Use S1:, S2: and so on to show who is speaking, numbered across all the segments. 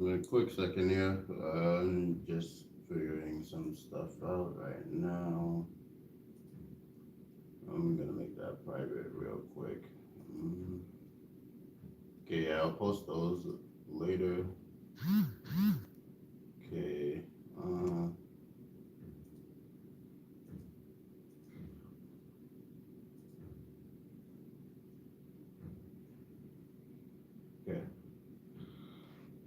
S1: A quick second here. I'm just figuring some stuff out right now. I'm gonna make that private real quick. Mm. Okay, yeah, I'll post those later. Okay. Uh, okay.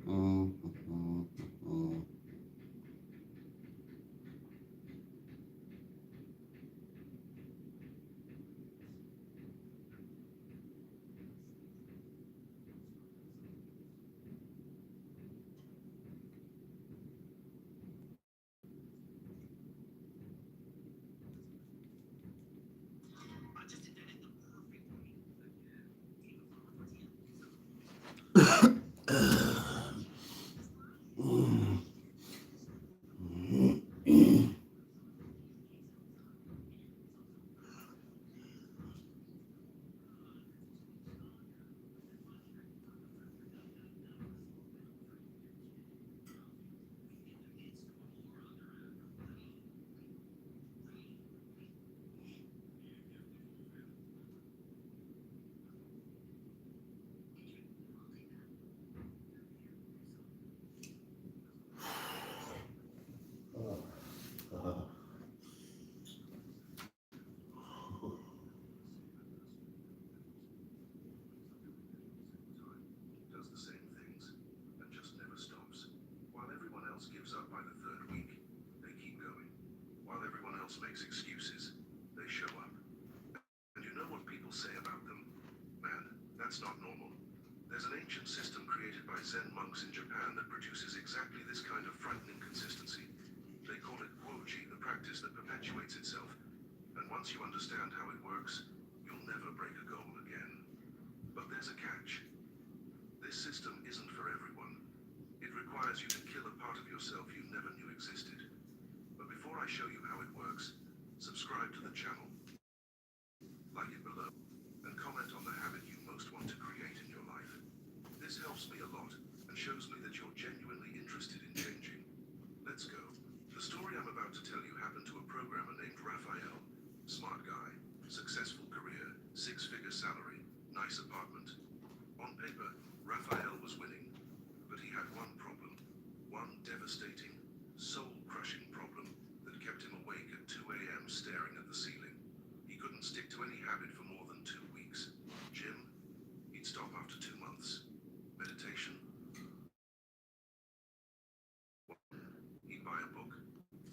S1: Mm, mm, mm, mm.
S2: Does the same things and just never stops. While everyone else gives up by the third week, they keep going. While everyone else makes excuses, they show up. And you know what people say about them? Man, that's not normal. There's an ancient system created by Zen monks in Japan that produces exactly this kind of frightening consistency. They call it Woji, the practice that perpetuates itself. And once you understand how it works, you'll never break a goal again. But there's a catch. This system isn't for everyone. It requires you to kill a part of yourself you never knew existed. But before I show you how it works, subscribe to the channel, like it below, and comment on the habit you most want to create in your life. This helps me a lot and shows me that you're genuinely interested in changing. Let's go. The story I'm about to tell you happened to a programmer named Raphael. Smart guy, successful career, six-figure salary, nice apartment. On paper, Raphael was winning, but he had one problem. One devastating, soul-crushing problem that kept him awake at 2 a.m. staring at the ceiling. He couldn't stick to any habit for more than 2 weeks. Gym? He'd stop after 2 months. Meditation? He'd buy a book,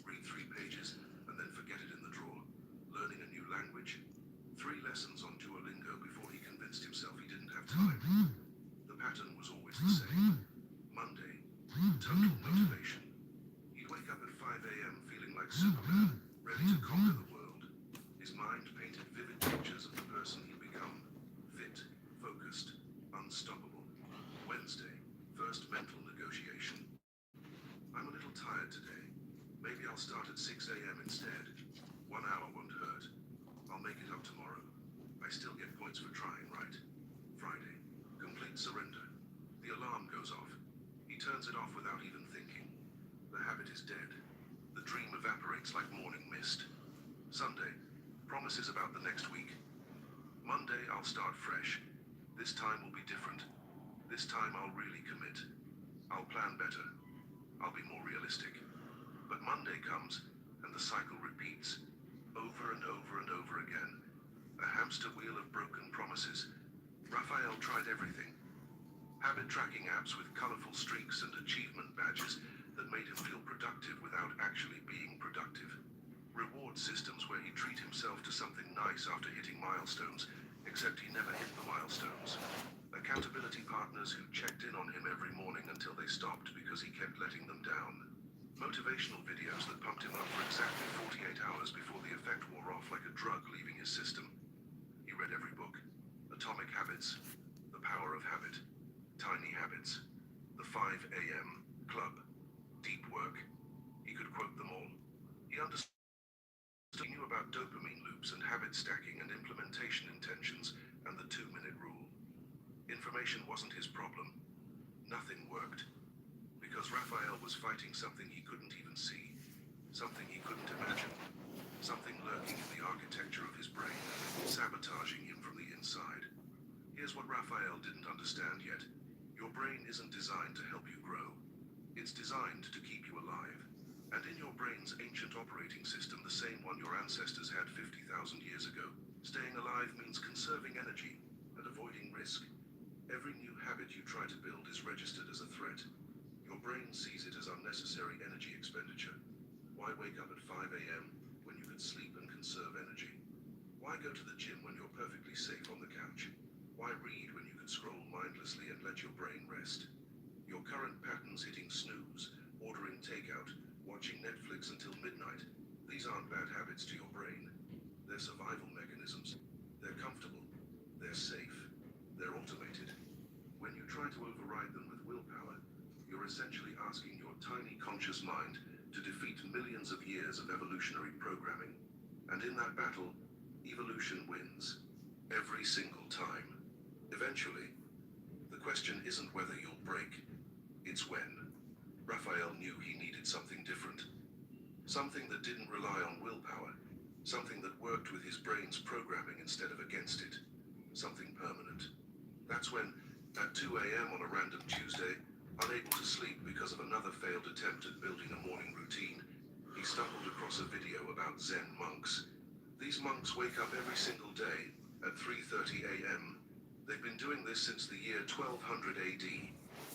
S2: read 3 pages, and then forget it in the drawer. Learning a new language? 3 lessons on Duolingo before he convinced himself he didn't have time. The pattern was always the same. Monday, total motivation. He'd wake up at 5 a.m. feeling like Superman, ready to conquer the world. His mind painted vivid pictures of the person he'd become. Fit, focused, unstoppable. Wednesday, first mental negotiation. I'm a little tired today. Maybe I'll start at 6 a.m. instead. 1 hour won't hurt. I'll make it up tomorrow. I still get points for trying, right? Friday, complete surrender. The alarm goes off. He turns it off without even thinking. The habit is dead. The dream evaporates like morning mist. Sunday, promises about the next week. Monday, I'll start fresh. This time will be different. This time I'll really commit. I'll plan better. I'll be more realistic. But Monday comes, and the cycle repeats. Over and over and over again. A hamster wheel of broken promises. Raphael tried everything. Habit tracking apps with colorful streaks and achievement badges that made him feel productive without actually being productive. Reward systems where he'd treat himself to something nice after hitting milestones, except he never hit the milestones. Accountability partners who checked in on him every morning until they stopped because he kept letting them down. Motivational videos that pumped him up for exactly 48 hours before the effect wore off like a drug leaving his system. He read every book. Atomic Habits, The Power of Habit, Tiny Habits, The 5 a.m. Club, Deep Work. He could quote them all. He understood. He knew about dopamine loops and habit stacking and implementation intentions and the 2-minute rule. Information wasn't his problem. Nothing worked. Because Raphael was fighting something he couldn't even see, something he couldn't imagine, something lurking in the architecture of his brain, sabotaging him from the inside. Here's what Raphael didn't understand yet. Your brain isn't designed to help you grow. It's designed to keep you alive. And in your brain's ancient operating system, the same one your ancestors had 50,000 years ago, staying alive means conserving energy and avoiding risk. Every new habit you try to build is registered as a threat. Your brain sees it as unnecessary energy expenditure. Why wake up at 5 a.m. when you could sleep and conserve energy? Why go to the gym when you're perfectly safe on the couch? Why read when you could scroll mindlessly and let your brain rest? Your current patterns hitting snooze, ordering takeout, watching Netflix until midnight, these aren't bad habits to your brain. They're survival mechanisms. They're comfortable. They're safe. They're automated. When you try to override them with willpower, you're essentially asking your tiny conscious mind to defeat millions of years of evolutionary programming. And in that battle, evolution wins. Every single time. Eventually. The question isn't whether you'll break. It's when. Raphael knew he needed something different. Something that didn't rely on willpower. Something that worked with his brain's programming instead of against it. Something permanent. That's when, at 2 a.m. on a random Tuesday, unable to sleep because of another failed attempt at building a morning routine, he stumbled across a video about Zen monks. These monks wake up every single day at 3:30 a.m. They've been doing this since the year 1200 AD.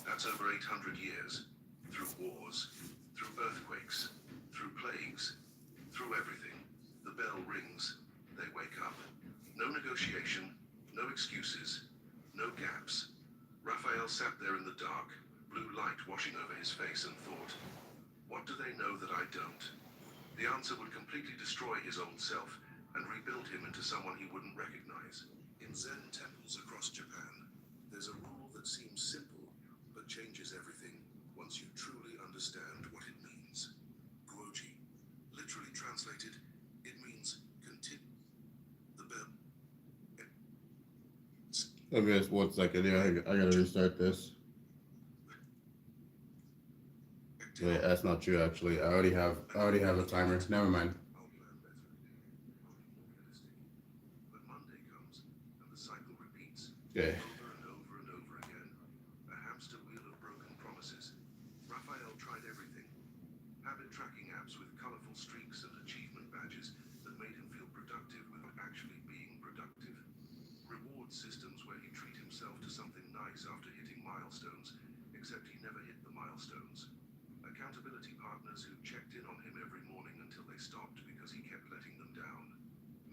S2: That's over 800 years. Through wars, through earthquakes, through plagues, through everything. The bell rings. They wake up. No negotiation, no excuses, no gaps. Raphael sat there in the dark, blue light washing over his face, and thought, what do they know that I don't? The answer would completely destroy his old self and rebuild him into someone he wouldn't recognize. In Zen temples across Japan, there's a rule that seems simple, but changes everything once you truly understand what it means. Guoji. Literally translated, it means continue. The bell.
S1: Okay, 1 second here. I gotta restart this. Wait, that's not true actually. I already have a timer. Never mind.
S2: I'll plan better. I'll be more realistic. But Monday comes, and the cycle repeats.
S1: Okay.
S2: Over and over and over again. A hamster wheel of broken promises. Raphael tried everything. Habit tracking apps with colorful streaks and achievement badges that made him feel productive without actually being productive. Reward systems where he treat himself to something nice after hitting milestones, except he never hit the milestones. Accountability partners who checked in on him every morning until they stopped because he kept letting them down.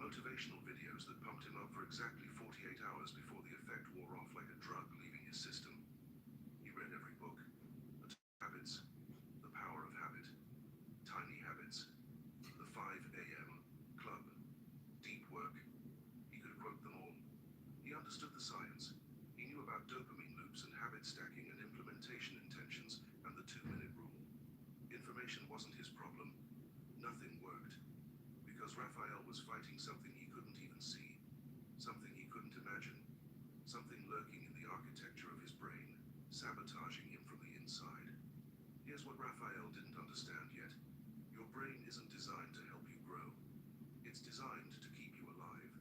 S2: Motivational videos that pumped him up for exactly 48 hours before the effect wore off like a drug leaving his system. He read every book. Habits. The Power of Habit. Tiny Habits. The 5 a.m. Club. Deep Work. He could quote them all. He understood the science. He knew about dopamine loops and habit stacking and implementation intentions and the 2-minute rule. Information wasn't his problem. Nothing worked. Because Raphael was fighting something he couldn't even see. Something he couldn't imagine. Something lurking in the architecture of his brain, sabotaging him from the inside. Here's what Raphael didn't understand yet. Your brain isn't designed to help you grow. It's designed to keep you alive.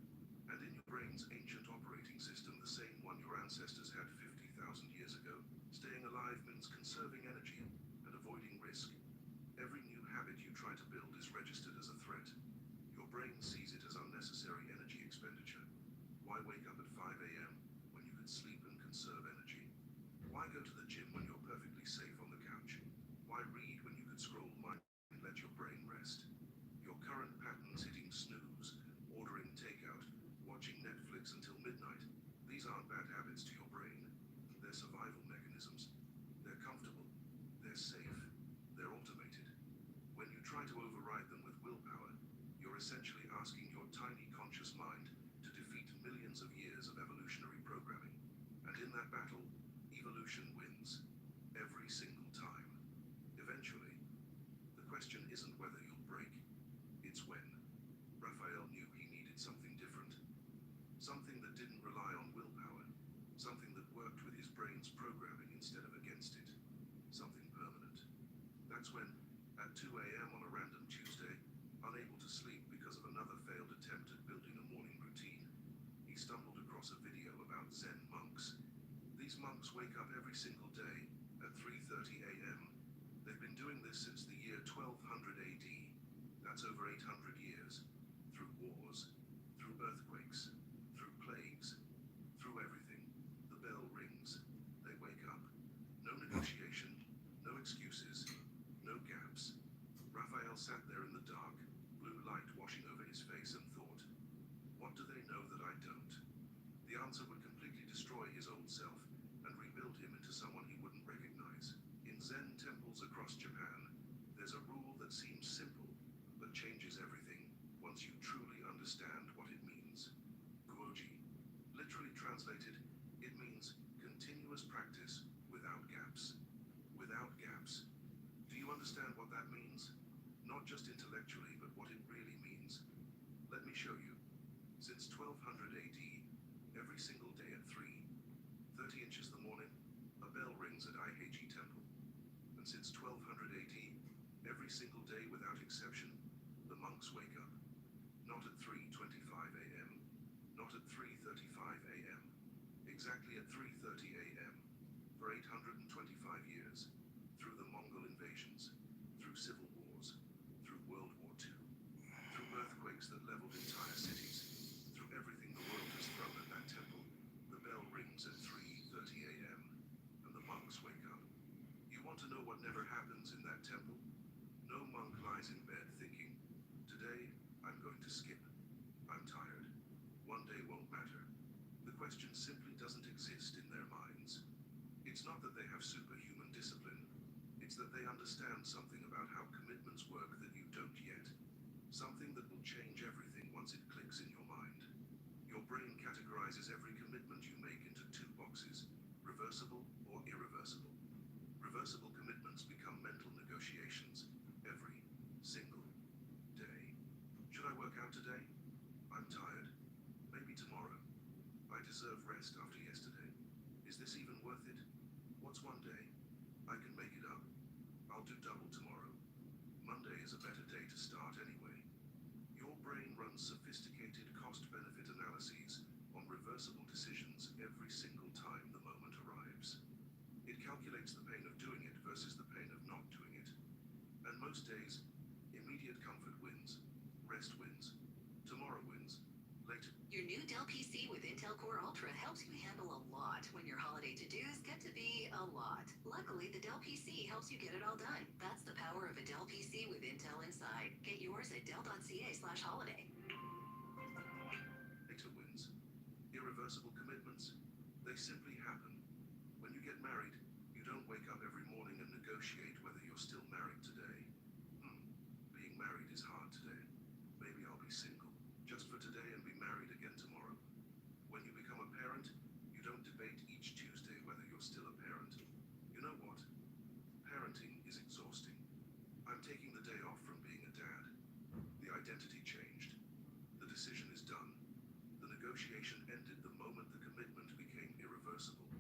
S2: And in your brain's ancient operating system, the same one your ancestors had 50,000 years ago, staying alive means conserving energy and avoiding risk. Every new habit you try to build is registered as a threat. Your brain sees it as unnecessary energy expenditure. Why wake up at 5 a.m. when you could sleep and conserve energy? Why go to the gym when you're perfectly safe on the couch? Why read when you could scroll mindlessly and let your brain rest? Your current patterns hitting snooze, ordering takeout, watching Netflix until midnight, these aren't bad habits to your brain. They're survival mechanisms. They're comfortable. They're safe. They're automated. When you try to override them with willpower, you're essentially asking your tiny conscious mind to defeat millions of years of evolutionary programming. And in that battle, evolution wins. Every single time. Eventually. The question isn't whether you'll break. It's when. Raphael knew he needed something different. Something that didn't rely on willpower. Something that worked with his brain's programming instead of against it. Something permanent. That's when, at 2 a.m. on a random Tuesday, unable to sleep because of another failed attempt at building a morning routine, he stumbled across a video about Zen monks. These monks wake up every single day at 3:30 a.m. They've been doing this since the year 1200 AD. That's over 800 years. Through wars, through earthquakes, through plagues, through everything. The bell rings. They wake up. No negotiation, no excuses, no gaps. Raphael sat there in the dark, blue light washing over his face, and thought, what do they know that I don't? The answer would completely destroy his old self and rebuild him into someone he wouldn't recognize. In Zen temples across Japan, there's a rule that seems simple, but changes everything once you truly understand what it means. Guoji. Literally translated, it means continuous practice without gaps. Without gaps. Do you understand what that means? Not just intellectually, but what it really means. Let me show you. Since 1200 AD, every single day at 3:30 inches the morning, a bell rings at Aiheiji Temple. And since 1200 AD, every single day without exception, the monks wake up. Not at 3:25 a.m., not at 3:35 a.m., exactly at 3:30 a.m., for 825 years, through the Mongol invasions, through civil wars, through World War II, through earthquakes that leveled entire cities, through everything the world has thrown at that temple, the bell rings at 3:30 a.m., and the monks wake up. You want to know what never happens in that temple? No monk lies in bed thinking, today I'm going to skip. I'm tired. One day won't matter. The question simply doesn't exist in their minds. It's not that they have superhuman discipline. It's that they understand something about how commitments work that you don't yet. Something that will change everything once it clicks in your mind. Your brain categorizes every commitment you make into two boxes, reversible or irreversible. Reversible commitments become mental negotiations every single day. Should I work out today? I'm tired. Maybe tomorrow. I deserve rest after yesterday. Is this even worth it? What's one day? I can make it up. I'll do double tomorrow. Monday is a better day to start anyway. Your brain runs sophisticated cost-benefit analyses on reversible decisions every single time the moment arrives. It calculates the pain of doing it versus the pain of not doing it. And most days, immediate comfort wins. Rest wins. Tomorrow wins. Later.
S3: Your new Dell PC with Intel Core Ultra helps you handle a lot when your holiday to-dos get to be a lot. Luckily, the Dell PC helps you get it all done. That's the power of a Dell PC with Intel inside. Get yours at dell.ca/holiday.
S2: Later wins. Irreversible commitments. They simply happen. When you get married, you don't wake up every morning and negotiate whether you're still married today. Being married is hard today. Maybe I'll be single, just for today, and be married again tomorrow. When you become a parent, you don't debate each Tuesday whether you're still a parent. You know what? Parenting is exhausting. I'm taking the day off from being a dad. The identity changed. The decision is done. The negotiation ended the moment the commitment became irreversible.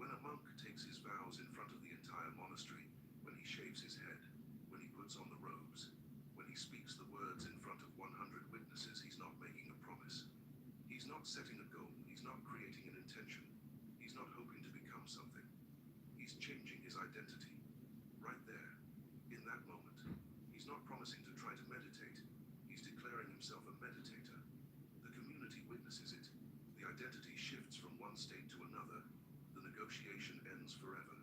S2: When a monk takes his vows in front of the entire monastery, when he shaves his head, when he puts on the robes, when he speaks the words in front of 100 witnesses, he's not making a promise. He's not setting a goal. He's not creating an intention. He's not hoping to become something. He's changing his identity. Right there, in that moment. He's not promising to try to meditate. He's declaring himself a meditator. The community witnesses it. The identity shifts from one state to another. The negotiation ends forever.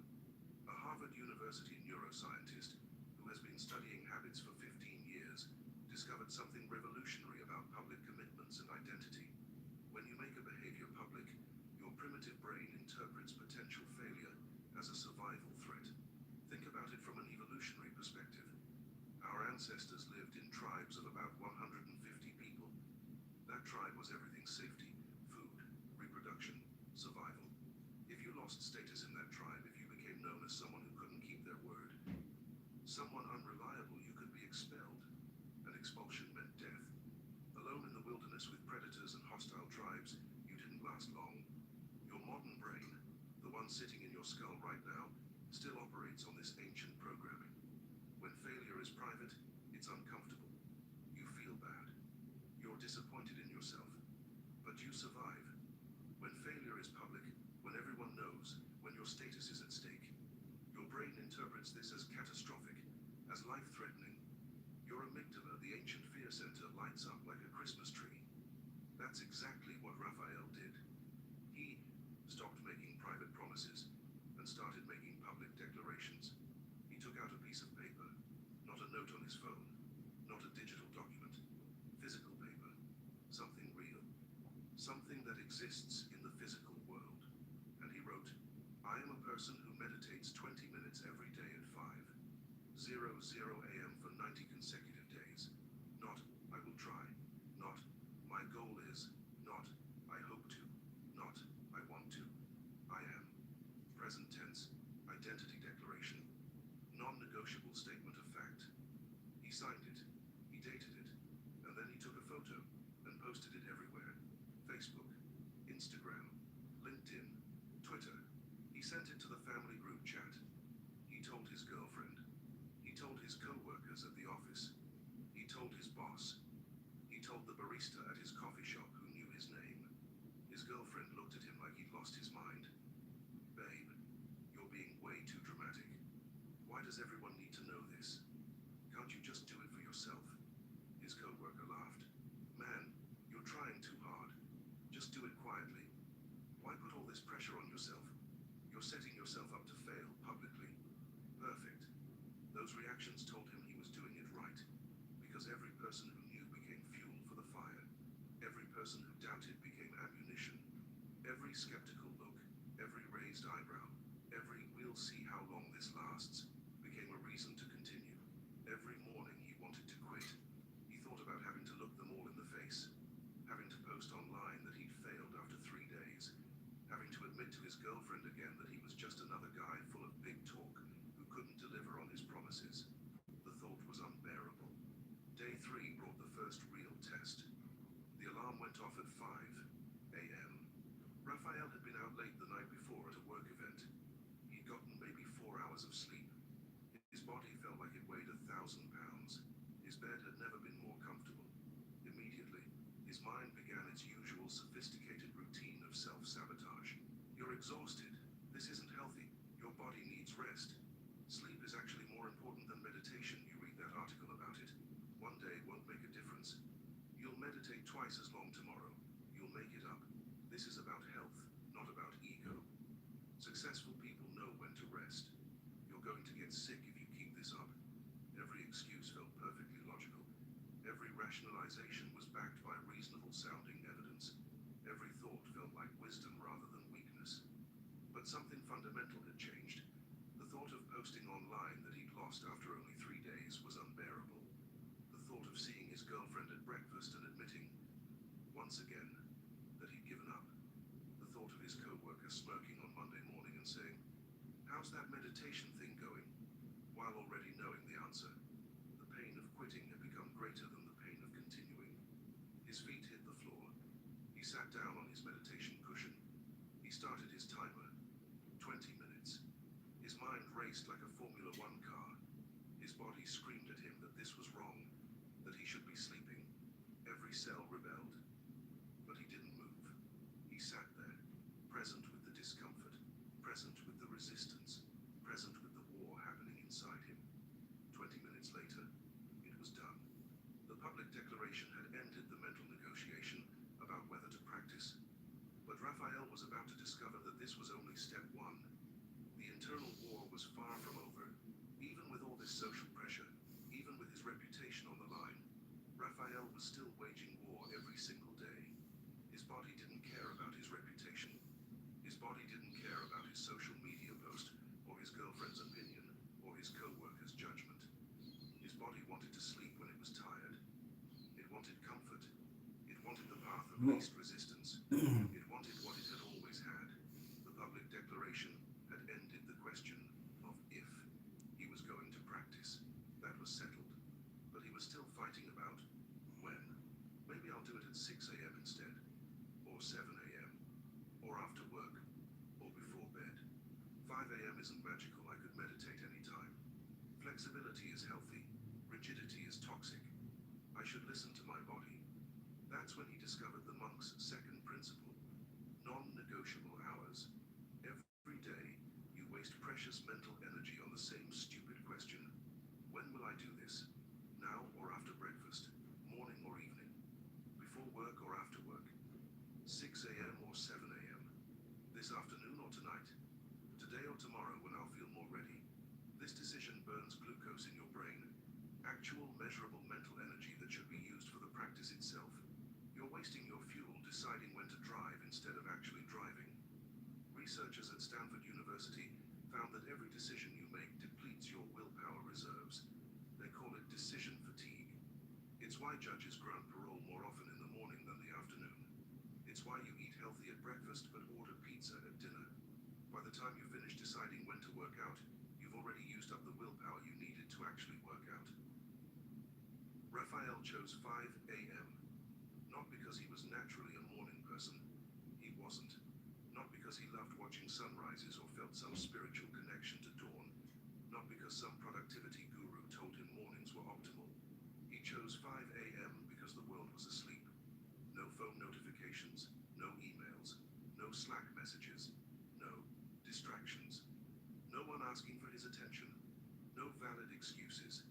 S2: A Harvard University neuroscientist who has been studying habits for 15 years discovered something revolutionary about public commitments and identity. When you make a behavior public, your primitive brain interprets potential failure as a survival threat. Think about it from an evolutionary perspective. Our ancestors lived in tribes of about 150 people. That tribe was everything: safety, food, reproduction, survival. If you lost status in that tribe, if you became known as someone who couldn't keep their word, someone unreliable, you could be expelled. And expulsion meant death. Alone in the wilderness with predators and hostile tribes, you didn't last long. Your modern brain, the one sitting in your skull right now, still operates on this ancient programming. When failure is private, it's uncomfortable. You feel bad. You're disappointed in yourself. But you survive. When failure is public, when everyone knows, when your status is at stake, your brain interprets this as catastrophic, as life-threatening. Your amygdala, the ancient fear center, lights up like a Christmas tree. That's exactly what Raphael did. He stopped making private promises and started making public declarations. He took out a piece of paper, not a note on his phone, not a digital document, physical paper, something real, something that exists in the physical world. And he wrote, I am a person who meditates 20 minutes every day at 5:00 a.m. for 90 consecutive days. Not, I will try. Not, my goal is. Not, I hope to. Not, I want to. I am. Present tense, identity declaration. Non-negotiable statement of fact. He signed it. He dated it. And then he took a photo and posted it everywhere. Facebook, Instagram, LinkedIn, Twitter. He sent it to the family group chat. He told his girlfriend. He told his co-workers at the office. He told his boss. He told the barista at his coffee shop who knew his name. His girlfriend looked at him like he'd lost his mind. Babe, you're being way too dramatic. Why does everyone need to know this? Can't you just do it for yourself? His co-worker laughed. Man, you're trying too hard. Just do it quietly. Why put all this pressure on yourself? You're setting yourself up to fail publicly. Perfect. Those reactions told him he was doing it right, because every person who knew became fuel for the fire. Every person who doubted became ammunition. Every skeptical look, every raised eyebrow, every we'll see how long this lasts, became a reason to continue. Every morning he wanted to quit. He thought about having to look them all in the face, having to post online that he'd failed after 3 days, having to admit to his girlfriend again that he was just another guy full of big talk who couldn't deliver on his promises. The thought was unbearable. Day 3 brought the first real test. The alarm went off at 5 a.m. Raphael had been out late the night before at a work event. He'd gotten maybe 4 hours of sleep. His body felt like it weighed 1,000 pounds. His bed had never been more comfortable. Immediately, his mind began its usual sophisticated routine of self-sabotage. You're exhausted. This isn't healthy. Your body needs rest. Sleep is actually more important than meditation. You read that article about it. One day won't make a difference. You'll meditate twice as long tomorrow. You'll make it up. This is about health, not about ego. Successful people know when to rest. You're going to get sick if you keep this up. Every excuse felt perfectly logical. Every rationalization was backed by reasonable sounding evidence. Every thought felt like wisdom rather than weakness. But something fundamental had changed. The thought of posting online that he'd lost after only 3 days was unbearable. The thought of seeing his girlfriend at breakfast and admitting, once again, that he'd given up. The thought of his co-worker smirking on Monday morning and saying, how's that meditation thing going? While already knowing the answer, the pain of quitting had become greater than the pain of continuing. His feet hit the floor. He sat down on his meditation cushion. He started his timer. 20 minutes. His mind raced like a Formula One car. His body screamed at him that this was wrong, that he should be sleeping. Every cell rebelled. But he didn't move. He sat there, present with the discomfort, present with the resistance, present with the war happening inside him. 20 minutes later, it was done. The public declaration had ended the mental negotiation about whether to practice. But Raphael was about to discover that this was only step 1. The internal war was far from over. Even with all this social pressure, even with his reputation on the line, Raphael was still waging war every single day. His body didn't care about his reputation. His body didn't care about his social media post, or his girlfriend's opinion, or his co-worker's judgment. His body wanted to sleep when it was tired. It wanted comfort. It wanted the path of least resistance. It wanted what it had always had. The public declaration had ended the question of if he was going to practice. That was settled. But he was still fighting about when. Maybe I'll do it at 6 a.m. instead, or 7 a.m., or after work, or before bed. 5 a.m. isn't magical. I could meditate any time. Flexibility is healthy, rigidity is toxic. I should listen to my body. That's when he discovered the monk's second principle, non-negotiable hours. Every day, you waste precious mental energy on the same stupid question. When will I do this? Now or after breakfast? Morning or evening? Before work or after work? 6 a.m. or 7 a.m.? This afternoon or tonight? Today or tomorrow when I'll feel more ready? This decision burns glucose in your brain, actual measurable mental energy that should be used for the practice itself. You're wasting your fuel deciding when to drive instead of actually driving. Researchers at Stanford University found that every decision you make depletes your willpower reserves. They call it decision fatigue. It's why judges grant parole more often in the morning than the afternoon. It's why you eat healthy at breakfast but order pizza at dinner. By the time you finish deciding when to work out, you've already used up the willpower you needed to actually work out. Raphael chose 5 a.m. Not because he was naturally a morning person. He wasn't. Not because he loved watching sunrises or felt some spiritual connection to dawn. Not because some productivity guru told him mornings were optimal. He chose 5 a.m. because the world was asleep. No phone notifications, no emails, no Slack messages, no distractions. No one asking for his attention. No valid excuses.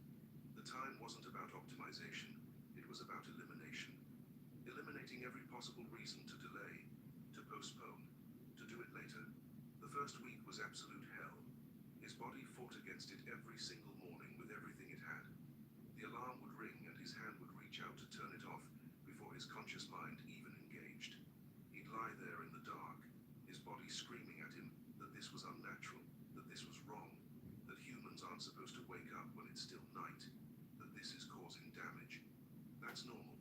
S2: The time wasn't about optimization, it was about elimination. Eliminating every possible reason to delay, to postpone, to do it later. The first week was absolute hell. His body fought against it every single morning with everything it had. The alarm would ring and his hand would reach out to turn it off before his conscious mind even engaged. He'd lie there in the dark, his body screaming at him that this was unnatural, that this was wrong, that humans aren't supposed to wake up when it's still night, that this is causing damage. That's normal.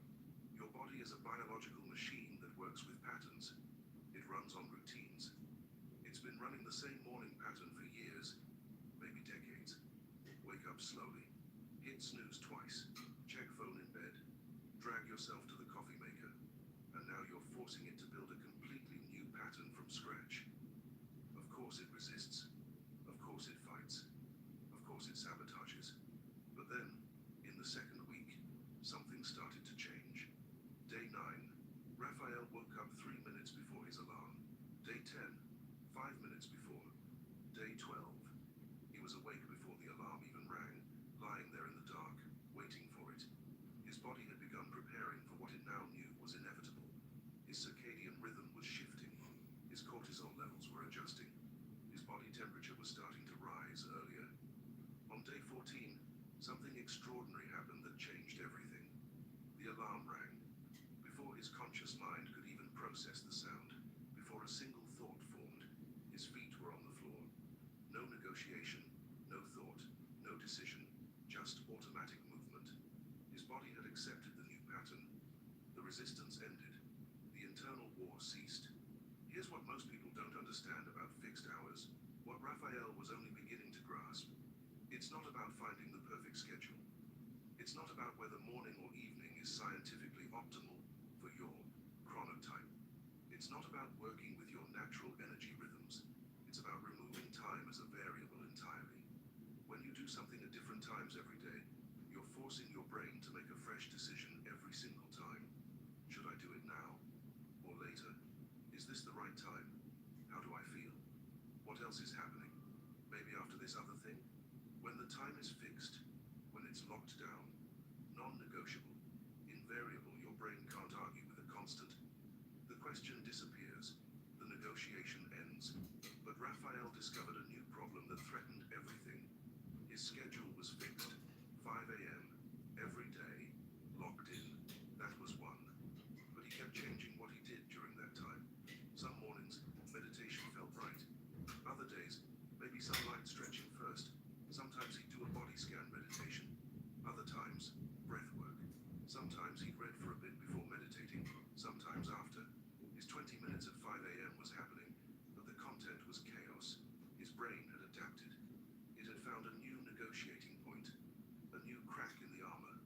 S2: Your body is a biological machine that works with patterns. It runs on routines. It's been running the same morning pattern for years, maybe decades. Wake up slowly. Hit snooze twice. Check phone in bed. Drag yourself to the coffee maker. And now you're forcing it to build a completely new pattern from scratch. Of course it resists. Of course it fights. Of course it sabotages. But then, in the second week, something started to change. Day 9, Raphael woke up 3 minutes before his alarm. Day 10, 5 minutes before. Day 12, he was awake before the alarm even rang, lying there in the dark, waiting for it. His body had begun preparing for what it now knew was inevitable. His circadian rhythm was shifting. His cortisol levels were adjusting. His body temperature was starting to rise earlier. On day 14, something extraordinary happened that changed everything. The alarm rang. Before his conscious mind could even process the sound, before a single thought formed, his feet were on the floor. No negotiation, no thought, no decision, just automatic movement. His body had accepted the new pattern. The resistance ended. The internal war ceased. Here's what most people don't understand about fixed hours, what Raphael was only beginning to grasp. It's not about finding the perfect schedule. It's not about whether morning or evening is scientifically optimal for your chronotype. It's not about working with your natural energy rhythms. It's about removing time as a variable entirely. When you do something at different times every day, you're forcing your brain to make a fresh decision every single time. Should I do it now? Or later? Is this the right time? How do I feel? What else is happening? Maybe after this other thing? When the time is fixed, when it's locked down, non-negotiable, invariable, your brain can't argue with a constant. The question disappears, the negotiation ends. But Raphael discovered a new problem that threatened everything. His schedule was fixed, 5 a.m., every day, locked in. That was one. But he kept changing what he did during that time. Some mornings, meditation felt right. Other days, maybe some light stretching first. Sometimes he'd do a body scan meditation. Other times, breath work. Sometimes he'd read for a bit before meditating, sometimes after. His 20 minutes at 5 a.m. was happening, but the content was chaos. His brain had adapted. It had found a new negotiating point, a new crack in the armor.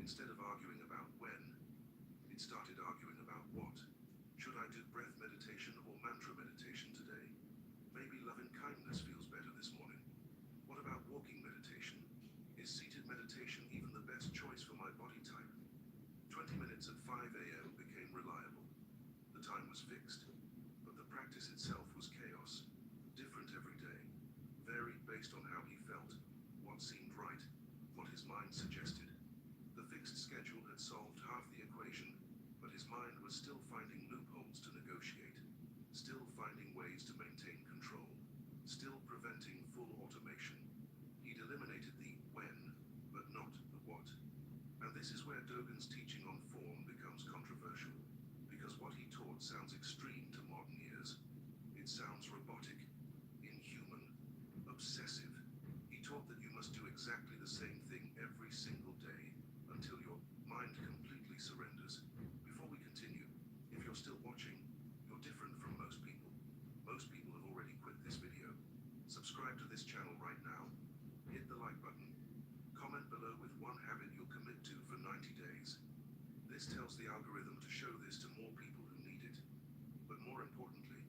S2: Instead of arguing about when, it started arguing about what. Should I do breath meditation or mantra meditation today? Maybe loving kindness feels better this morning. What about walking meditation? was fixed, but the practice itself was chaos, different every day, varied based on how he felt, what seemed right, what his mind suggested. The fixed schedule had solved half the equation, but his mind was still finding loopholes to negotiate, still finding ways to maintain control, still preventing full automation. He'd eliminated the when, but not the what. And this is where Dogen's teaching on form becomes controversial, because what he taught sounds extreme to modern ears. It sounds robotic, inhuman, obsessive. He taught that you must do exactly the same thing every single day until your mind completely surrenders. Before we continue, if you're still watching, you're different from most people. Most people have already quit this video. Subscribe to this channel right now. Hit the like button. Comment below with one habit you'll commit to for 90 days. This tells the algorithm to show this to more people who need it. But more importantly,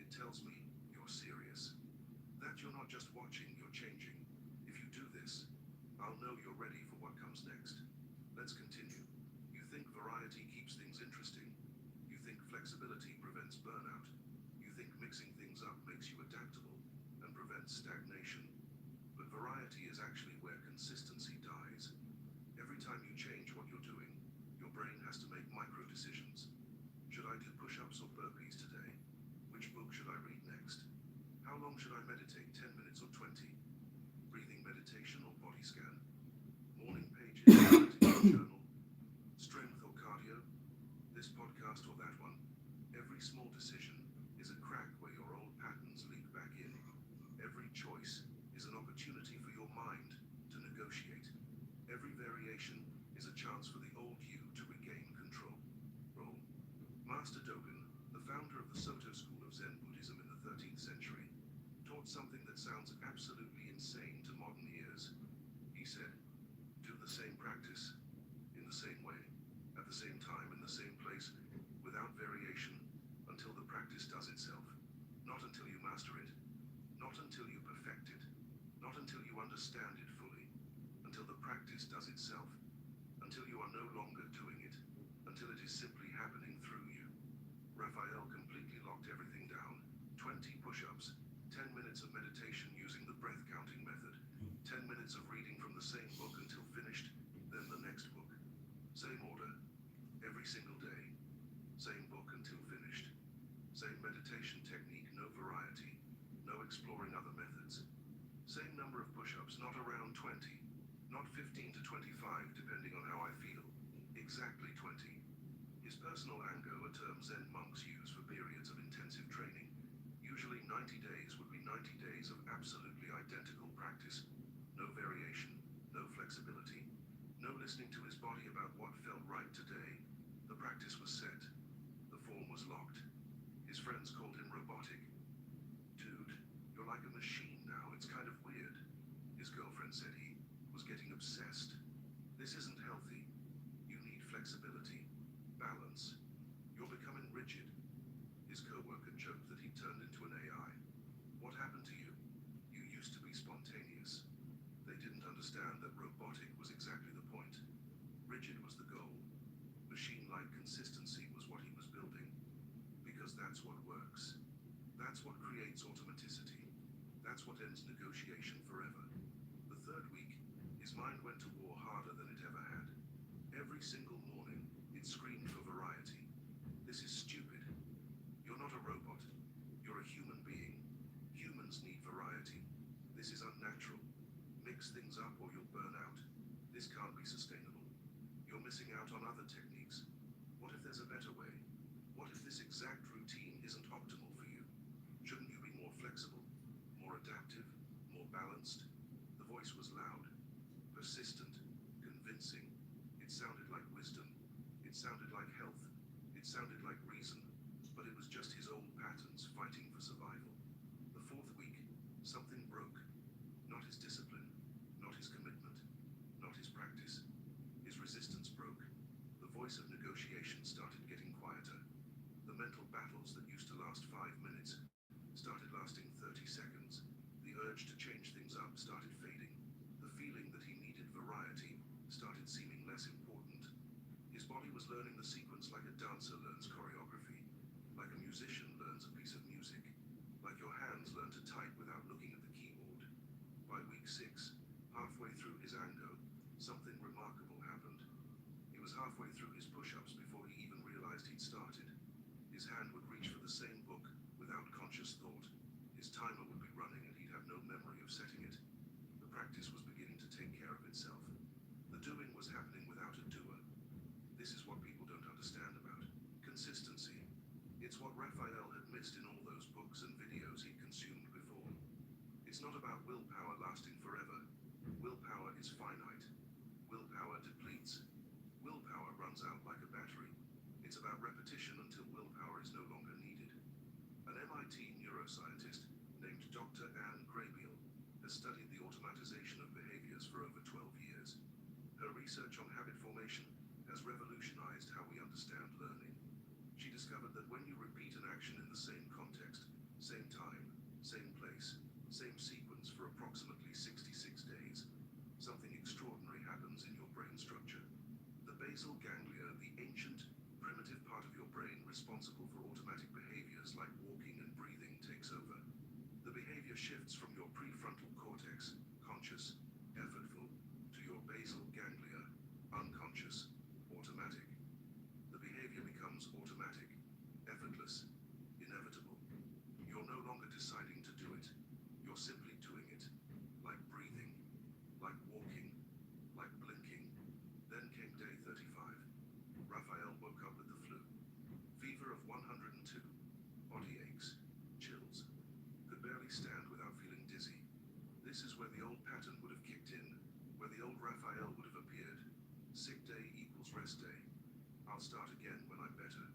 S2: it tells me you're serious. That you're not just watching, you're changing. If you do this, I'll know you're ready for what comes next. Let's continue. You think variety keeps things interesting. You think flexibility prevents burnout. You think mixing things up makes you adaptable and prevents stagnation. But variety is actually where consistency dies. Every time you change what you're doing, your brain has to make micro decisions. Should I do push-ups or burpees today? Which book should I read next? How long should I meditate, 10 minutes or 20? Breathing meditation or body scan? Morning pages or writing journal? Strength or cardio? This podcast or that one? Every small decision is a crack where your old patterns leak back in. Every choice is an opportunity for your mind to negotiate. Every variation is a chance for the old you to regain control. Roll. Master Dogen, the founder of the Soto school of Zen Buddhism in the 13th century, taught something that sounds absolutely insane to modern ears. He said, do the same practice, in the same way, at the same time, in the same place, without variation, until the practice does itself. Not until you master it, not until you perfect it, not until you understand it fully, until the practice does itself, until you are no longer doing it, until it is simply happening through you. Raphael completely locked everything down. 20 push-ups, 10 minutes of meditation using the breath counting method, 10 minutes of reading from the same book until finished, then the next book. Same order, every single day. Same book until finished. Same meditation technique, no variety, no exploring other methods. Same number of push-ups, not around 20, not 15 to 25 depending on how I feel. Exactly 20. His personal ango, a term Zen monks use for periods of intensive training. Usually 90 days would be 90 days of absolutely identical practice. No variation, no flexibility, no listening to his body about what felt right today. The practice was set. The form was locked. His friends called him robotic. Dude, you're like a machine now, it's kind of weird. His girlfriend said he was getting obsessed. This isn't healthy. You need flexibility, balance. You're becoming rigid. His co-worker joked that he turned into an AI. What happened to you? You used to be spontaneous. They didn't understand that robotic was exactly the point. Rigid was the goal. Machine-like consistency was what he was building. Because that's what works. That's what creates automaticity. That's what ends negotiation forever. The third week, his mind went to war harder than it ever had. Every single morning, it screamed for variety. This is stupid. You're not a robot. You're a human being. Humans need variety. This is unnatural. Mix things up or you'll burn out. This can't be sustainable. You're missing out on other techniques. What if there's a better way? What if this exact routine isn't optimal for you? Shouldn't you be more flexible, more adaptive, more balanced? The voice was loud, persistent, convincing. It sounded like wisdom. It sounded like health. It sounded like reason. But it was just his old patterns fighting for survival. The fourth week, something broke. Not his discipline, not his commitment, not his practice. His resistance broke. The voice of negotiation started getting quieter. The mental battles that used to last 5 minutes started lasting 30 seconds. The urge to change things up started fading. The feeling that he needed variety started seeming less important. His body was learning the sequence like a dancer learns choreography. musician learns a piece of music, like your hands learn to type without looking at the keyboard. By week 6, halfway through his ango, something remarkable happened. He was halfway through his push-ups before he even realized he'd started. His hand would reach for the same book without conscious thought. His timer would be running and he'd have no memory of setting it. The practice was beginning to take care of itself. The doing was happening without a doer. This is what people don't understand about consistency. It's what Raphael had missed in all those books and videos he'd consumed before. It's not about willpower lasting forever. Willpower is finite. Willpower depletes. Willpower runs out like a battery. It's about repetition until willpower is no longer needed. An MIT neuroscientist named Dr. Anne Graybiel has studied the automatization of behaviors for over 12 years. Her research on habit formation has revolutionized how we understand learning. She discovered that when you repeat an action in the same context, same time, same place, same sequence for approximately 66 days, something extraordinary happens in your brain structure. The basal ganglia, the ancient, primitive part of your brain responsible for automatic behaviors like walking and breathing, takes over. The behavior shifts from your prefrontal cortex, conscious, effortful, to your basal ganglia, unconscious, automatic. The behavior becomes automatic, effortless, inevitable. You're no longer deciding to do it. You're simply doing it. Like breathing, like walking, like blinking. Then came day 35. Raphael woke up with the flu. Fever of 102. Body aches, chills. Could barely stand without feeling dizzy. This is where the old pattern would have kicked in, where the old Raphael would have appeared. Sick day equals rest day. I'll start again when I'm better.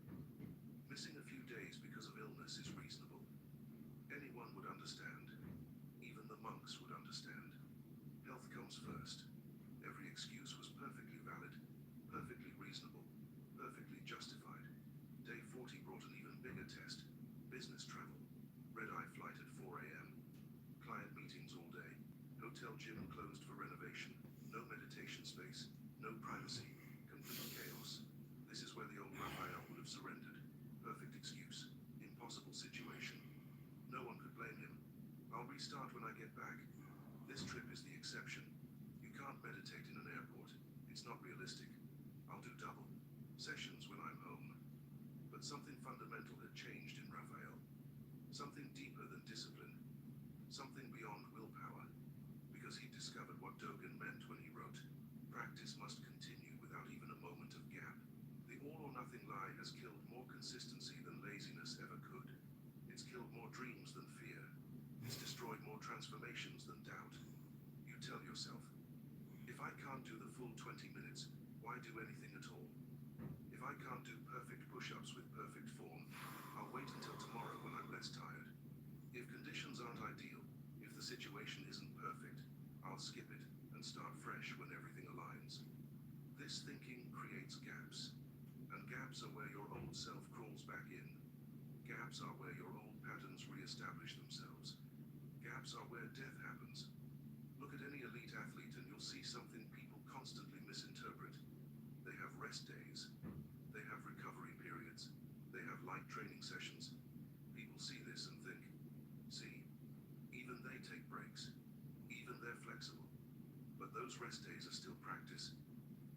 S2: Missing a few days because of illness is reasonable. Anyone would understand. Even the monks would understand. Health comes first. Every excuse was perfectly valid, perfectly reasonable, perfectly justified. Day 40 brought an even bigger test. Business travel. Red-eye flight at 4 a.m. Client meetings all day. Hotel gym closed for renovation. No meditation space. No privacy. Complete chaos. This is where the old Raphael would have surrendered. Perfect excuse. Impossible situation. No one could blame him. I'll restart when I get back. This trip is the exception. You can't meditate in an airport. It's not realistic. I'll do double sessions when I'm home. But something fundamental had changed in Raphael. Something deeper than discipline. Something beyond willpower. Because he discovered what Dogen meant when he wrote, "Practice must continue without even a moment of gap." The all-or-nothing lie has killed more consistency than laziness ever could. It's killed more dreams than fear. It's destroyed more transformations than doubt. You tell yourself, if I can't do the full 20 minutes, why do anything at all? If I can't do perfect push-ups with perfect form, I'll wait until tomorrow when I'm less tired. If conditions aren't ideal, if the situation isn't perfect, I'll skip it and start fresh when everything aligns. This thinking creates gaps. And gaps are where your old self crawls back in. Gaps are where your old patterns re-establish themselves. Gaps are where death happens. Look at any elite athlete and you'll see something people constantly misinterpret. They have rest days. They have recovery periods. They have light training sessions. People see this and think, see, even they take breaks. Even they're flexible. But those rest days are still practice.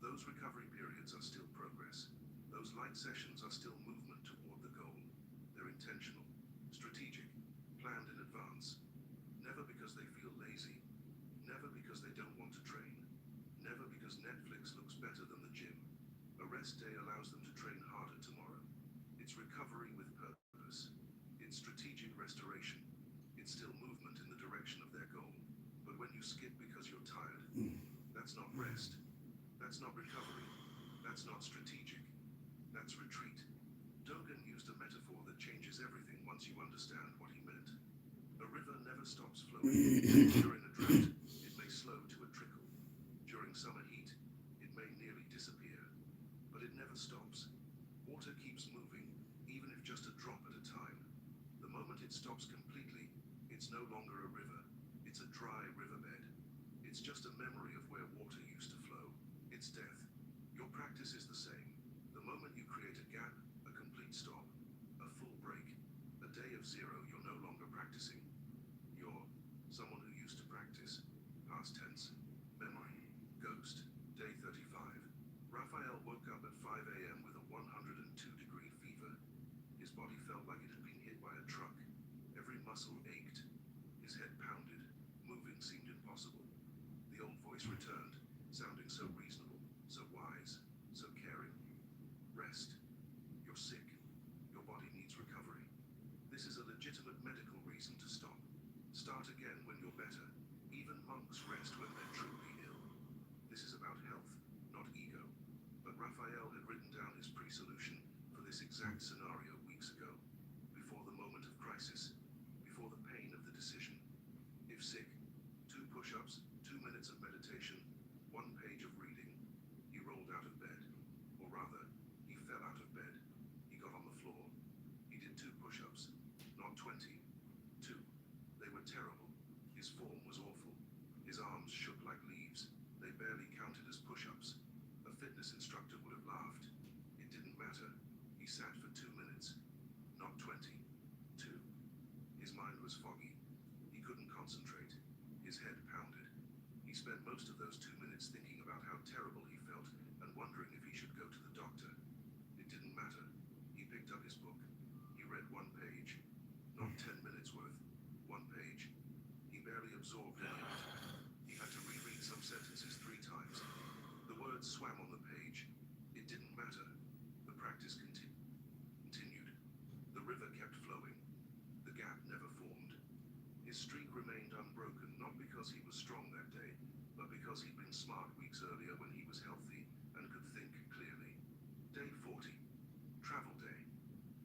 S2: Those recovery periods are still progress. Those light sessions are still movement toward the goal. They're intentional, strategic, planned in advance. Never because they feel lazy. Never because they don't want to train. Never because Netflix looks better than the gym. A rest day allows them to train harder tomorrow. It's recovery with purpose. It's strategic restoration. It's still movement in the direction of their goal. But when you skip because you're tired, that's not rest. That's not recovery. That's not strategic. That's retreat. Dogen used a metaphor that changes everything once you understand what he meant. A river never stops flowing. During a drought, it may slow to a trickle. During summer heat, it may nearly disappear. But it never stops. Water keeps moving, even if just a drop at a time. The moment it stops completely, it's no longer a river. It's a dry riverbed. It's just a memory of where water used to flow. It's death. Your practice is the same. The moment you create a gap, a complete stop, a full break, A day of 0, you're no longer practicing. You're someone who used to practice. Past tense. Memory. Ghost. Day 35. Raphael woke up at 5 a.m. with a 102-degree fever. His body felt like it had been hit by a truck. Every muscle ached. His head pounded. Moving seemed impossible. The old voice returned, sounding so reasonable, so wise, so caring. Rest. You're sick. Your body needs recovery. This is a legitimate medical reason to stop. Start again when you're better. Even monks rest when they're truly ill. This is about health, not ego. But Raphael had written down his pre-solution for this exact scenario weeks ago, before the moment of crisis, before the pain of the decision. If sick, 2 push-ups, 2 minutes of meditation, 1 page of reading. He rolled out of bed. Or rather, he fell out of bed. He got on the floor. He did 2 push-ups. Not 20. 2. They were terrible. His form was awful. His arms shook like leaves. They barely counted as push-ups. A fitness instructor would have laughed. It didn't matter. He sat for 2 minutes. Not 20. 2. His mind was foggy. He couldn't concentrate. His head pounded. He spent most of those 2 minutes thinking about how terrible he felt and wondering if he should go to the doctor. It didn't matter. He picked up his book. He read 1 page. Not 10 minutes worth. 1 page. He barely absorbed any of it. He had to reread some sentences 3 times. The words swam on the page. It didn't matter. The practice continued. The river kept flowing. The gap never formed. His streak remained unbroken, not because he was strong that day, but because he'd been smart weeks earlier when he was healthy and could think clearly. Day 40. Travel day.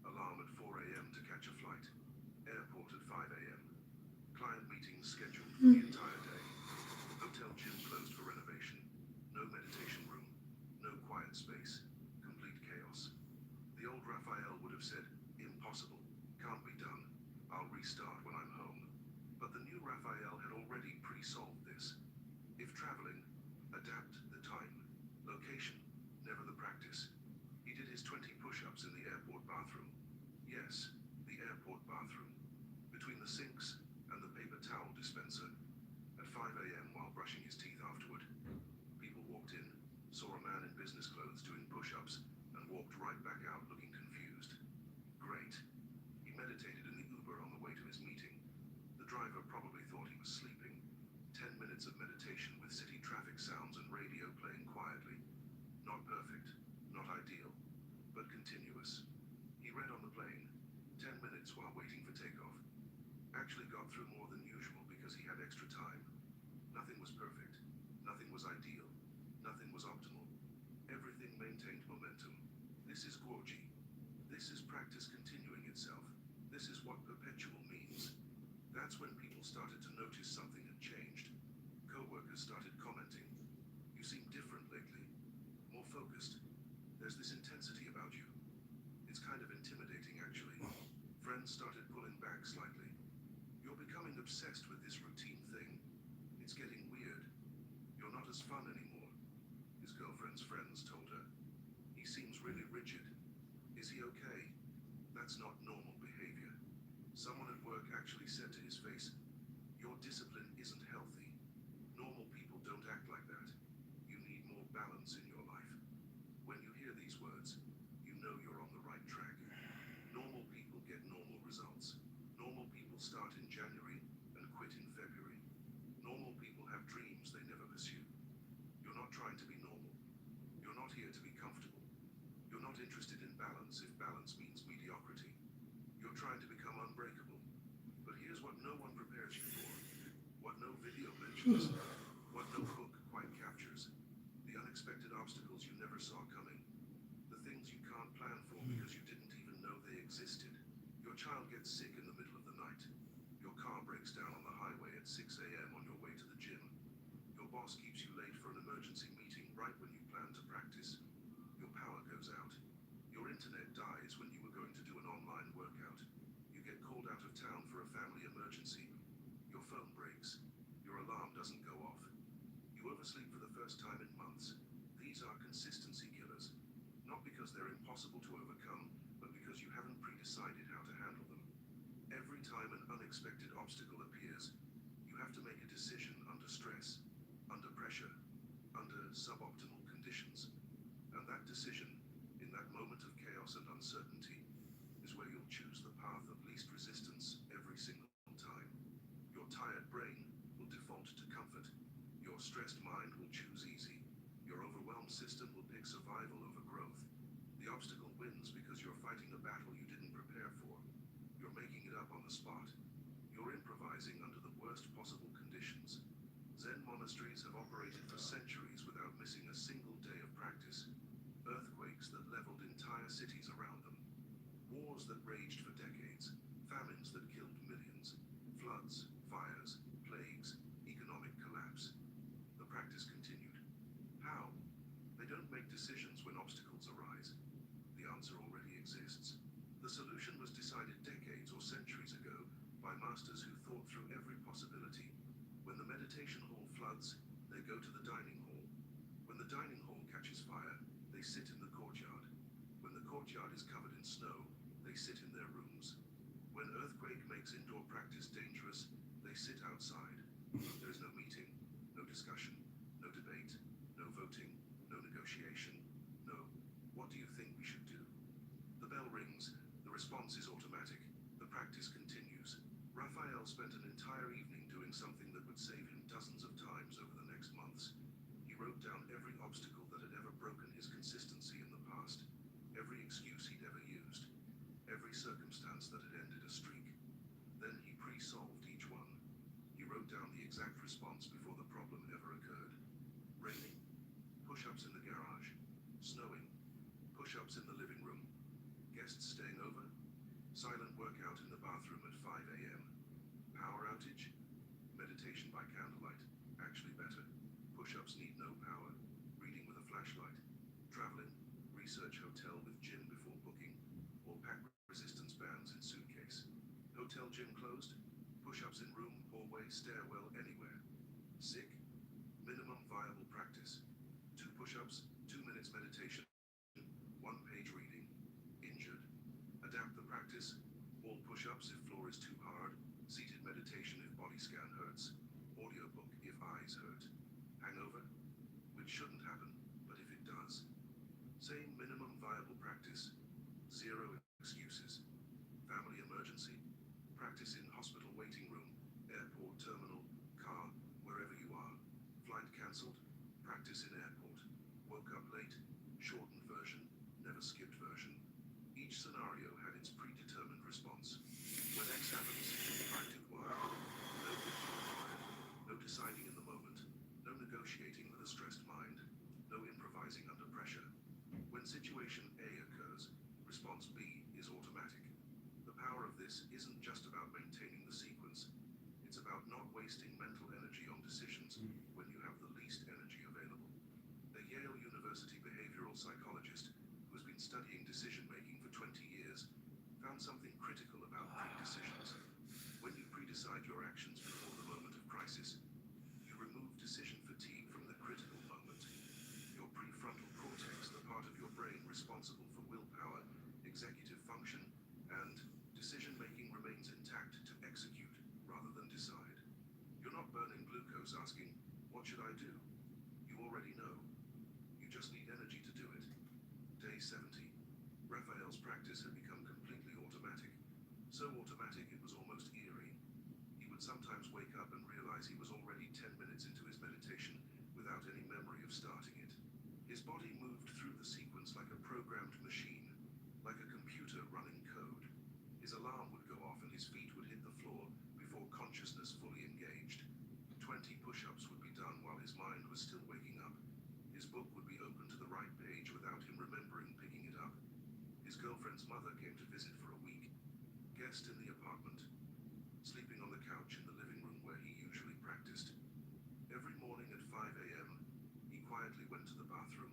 S2: Alarm at 4 a.m. to catch a flight. Airport at 5 a.m. Client meetings scheduled for the entire day. Hotel gym closed for renovation. No meditation room. No quiet space. Complete chaos. The old Raphael would have said, impossible. Can't be done. I'll restart when I'm home. But the new Raphael had already pre-solved this. If traveling, adapt the time. Location, never the practice. He did his 20 push-ups in the airport bathroom. Yes, the airport bathroom. Between the sinks and the paper towel dispenser. At 5 a.m. while brushing his teeth afterward. People walked in, saw a man in business clothes doing push-ups, and walked right back out looking confused. Great. He meditated in the Uber on the way to his meeting. The driver probably thought he was sleeping. 10 minutes of meditation with city traffic sounds and radio playing quietly. Not perfect, not ideal, but continuous. He read on the plane. 10 minutes while waiting for takeoff. Actually got through more than usual because he had extra time. Nothing was perfect. Nothing was ideal. Nothing was optimal. Everything maintained momentum. This is Guoji. This is practice continuing itself. This is what perpetual means. That's when people started to notice something had changed. Co-workers started commenting. You seem different lately. More focused. There's this intensity about you. It's kind of intimidating, actually. Friends started pulling back slightly. You're becoming obsessed with this routine thing. It's getting weird. You're not as fun anymore. His girlfriend's friends told her. He seems really rigid. Is he okay? That's not normal behavior. Someone at work actually said to his face, your discipline isn't healthy. Normal people don't act like that. You need more balance in your life. When you hear these words, you know you're on the right track. Normal people get normal results. Normal people start in January and quit in February. Normal people have dreams they never pursue. You're not trying to be normal. You're not here to be comfortable. You're not interested in balance if balance means mediocrity. You're trying to become unbreakable. But here's what no one prepares you for. What no video mentions. What no book quite captures. The unexpected obstacles you never saw coming. The things you can't plan for because you didn't even know they existed. Your child gets sick in the middle of the night. Your car breaks down on the highway at 6 a.m. on your way to the gym. Your boss keeps you late for an emergency meeting right when you plan to practice. Your power goes out. Your internet dies when you were going to do an online workout. You get called out of town for a family emergency. Your phone breaks. Your alarm doesn't go off. You oversleep for the first time in months. These are consistency killers. Not because they're impossible to overcome, but because you haven't pre-decided how to handle them. time an unexpected obstacle appears, you have to make a decision under stress, under pressure, under suboptimal conditions. And that decision, in that moment of chaos and uncertainty, is where you'll choose the path of least resistance every single time. Your tired brain will default to comfort. Your stressed mind will choose easy. Your overwhelmed system will pick survival over growth. The obstacle wins because you're fighting a battle you didn't prepare for. You're making it up on the spot. You're improvising under the worst possible conditions. Zen monasteries have operated for centuries without missing a single day of practice. Earthquakes that leveled entire cities around them. Wars that raged for decades. Famines that killed millions. Floods, fires, plagues, economic collapse. The practice continued. How? They don't make decisions when obstacles arise. The answer already exists. The solution was decided decades or centuries ago by masters who thought through every possibility. When the meditation hall floods, they go to the dining hall. When the dining hall catches fire, they sit in the courtyard. When the courtyard is covered in snow, they sit in their rooms. When earthquake makes indoor practice dangerous, they sit outside. There is no meeting, no discussion, no debate, no voting, no negotiation, no, what do you think we should do? The bell rings, the response is automatic, the practice continues. Raphael spent an entire evening doing something that would save him dozens of times over the next months. He wrote down every obstacle that had ever broken his consistency in the past, every excuse he'd ever used, every circumstance that had ended a streak. Then he pre-solved each one. He wrote down the exact response before the problem ever occurred. Raining, push-ups in the garage. Snowing, push-ups in the living room. Guests staying over, silent workout in the bathroom at 5 a.m. Power outage, meditation by candlelight, actually better. Push-ups need no power, reading with a flashlight. Traveling, research hotel with gym before booking, or pack resistance bands in suitcase. Hotel gym closed, push-ups in room, hallway, stairwell, anywhere. Sick, minimum viable practice. 2 push-ups, 2 minutes meditation, 1 page reading. Injured, adapt the practice. Wall push-ups if floor is too hard. Seated meditation if body scan hurts. Audiobook if eyes hurt. Hangover, which shouldn't happen, but if it does. Same minimum viable practice. 0 excuses. Family emergency. Practice in hospital waiting room, airport terminal, car, wherever you are. Flight cancelled. Practice in airport. Woke up late. Shortened version. Never skipped version. Each scenario had its predetermined response. When X happens, try to Y. No thinking required. No deciding in the moment. No negotiating with a stressed mind. No improvising under pressure. When situation A occurs, response B is automatic. The power of this isn't just about maintaining the sequence. It's about not wasting mental energy on decisions when you have the least energy available. A Yale University behavioral psychologist who has been studying decision-making for 20 years found something critical about pre-decisions. When you pre-decide your actions before the moment of crisis, you remove decision fatigue from the critical moment. Your prefrontal cortex, the part of your brain responsible for willpower, executive function, and decision-making remains intact to execute rather than decide. You're not burning glucose asking, what should I do? You already know. You just need energy to do it. Day 70. Raphael's practice had become completely automatic. So automatic it was almost eerie. He would sometimes wake up and realize he was already 10 minutes into his meditation without any memory of starting it. His body moved through the sequence like a programmed machine, like a computer running code. His alarm would go off and his feet would hit the floor before consciousness fully engaged. 20 push-ups would be done while his mind was still waking up. His book would be open to the right page without him remembering picking it up. His girlfriend's mother came to visit for a week. Guest in the apartment, sleeping on the couch in the living room where he usually practiced. Every morning at 5 a.m., he quietly went to the bathroom.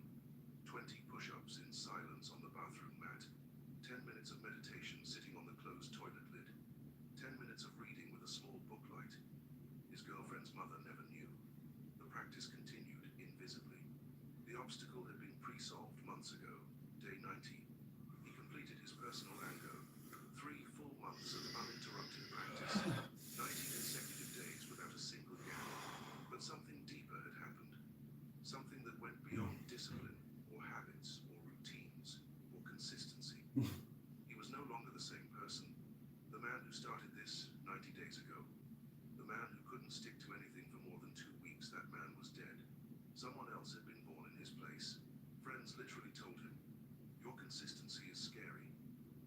S2: 20 push-ups in silence on the bathroom mat. 10 minutes of meditation sitting on the closed toilet lid. 10 minutes of reading with a small book light. His girlfriend's mother never knew. The practice continued invisibly. The obstacle had been pre-solved months ago. Day 90. He completed his personal ango. 3 full months of uninterrupted practice. 90 days ago. The man who couldn't stick to anything for more than 2 weeks, that man was dead. Someone else had been born in his place. Friends literally told him, "Your consistency is scary.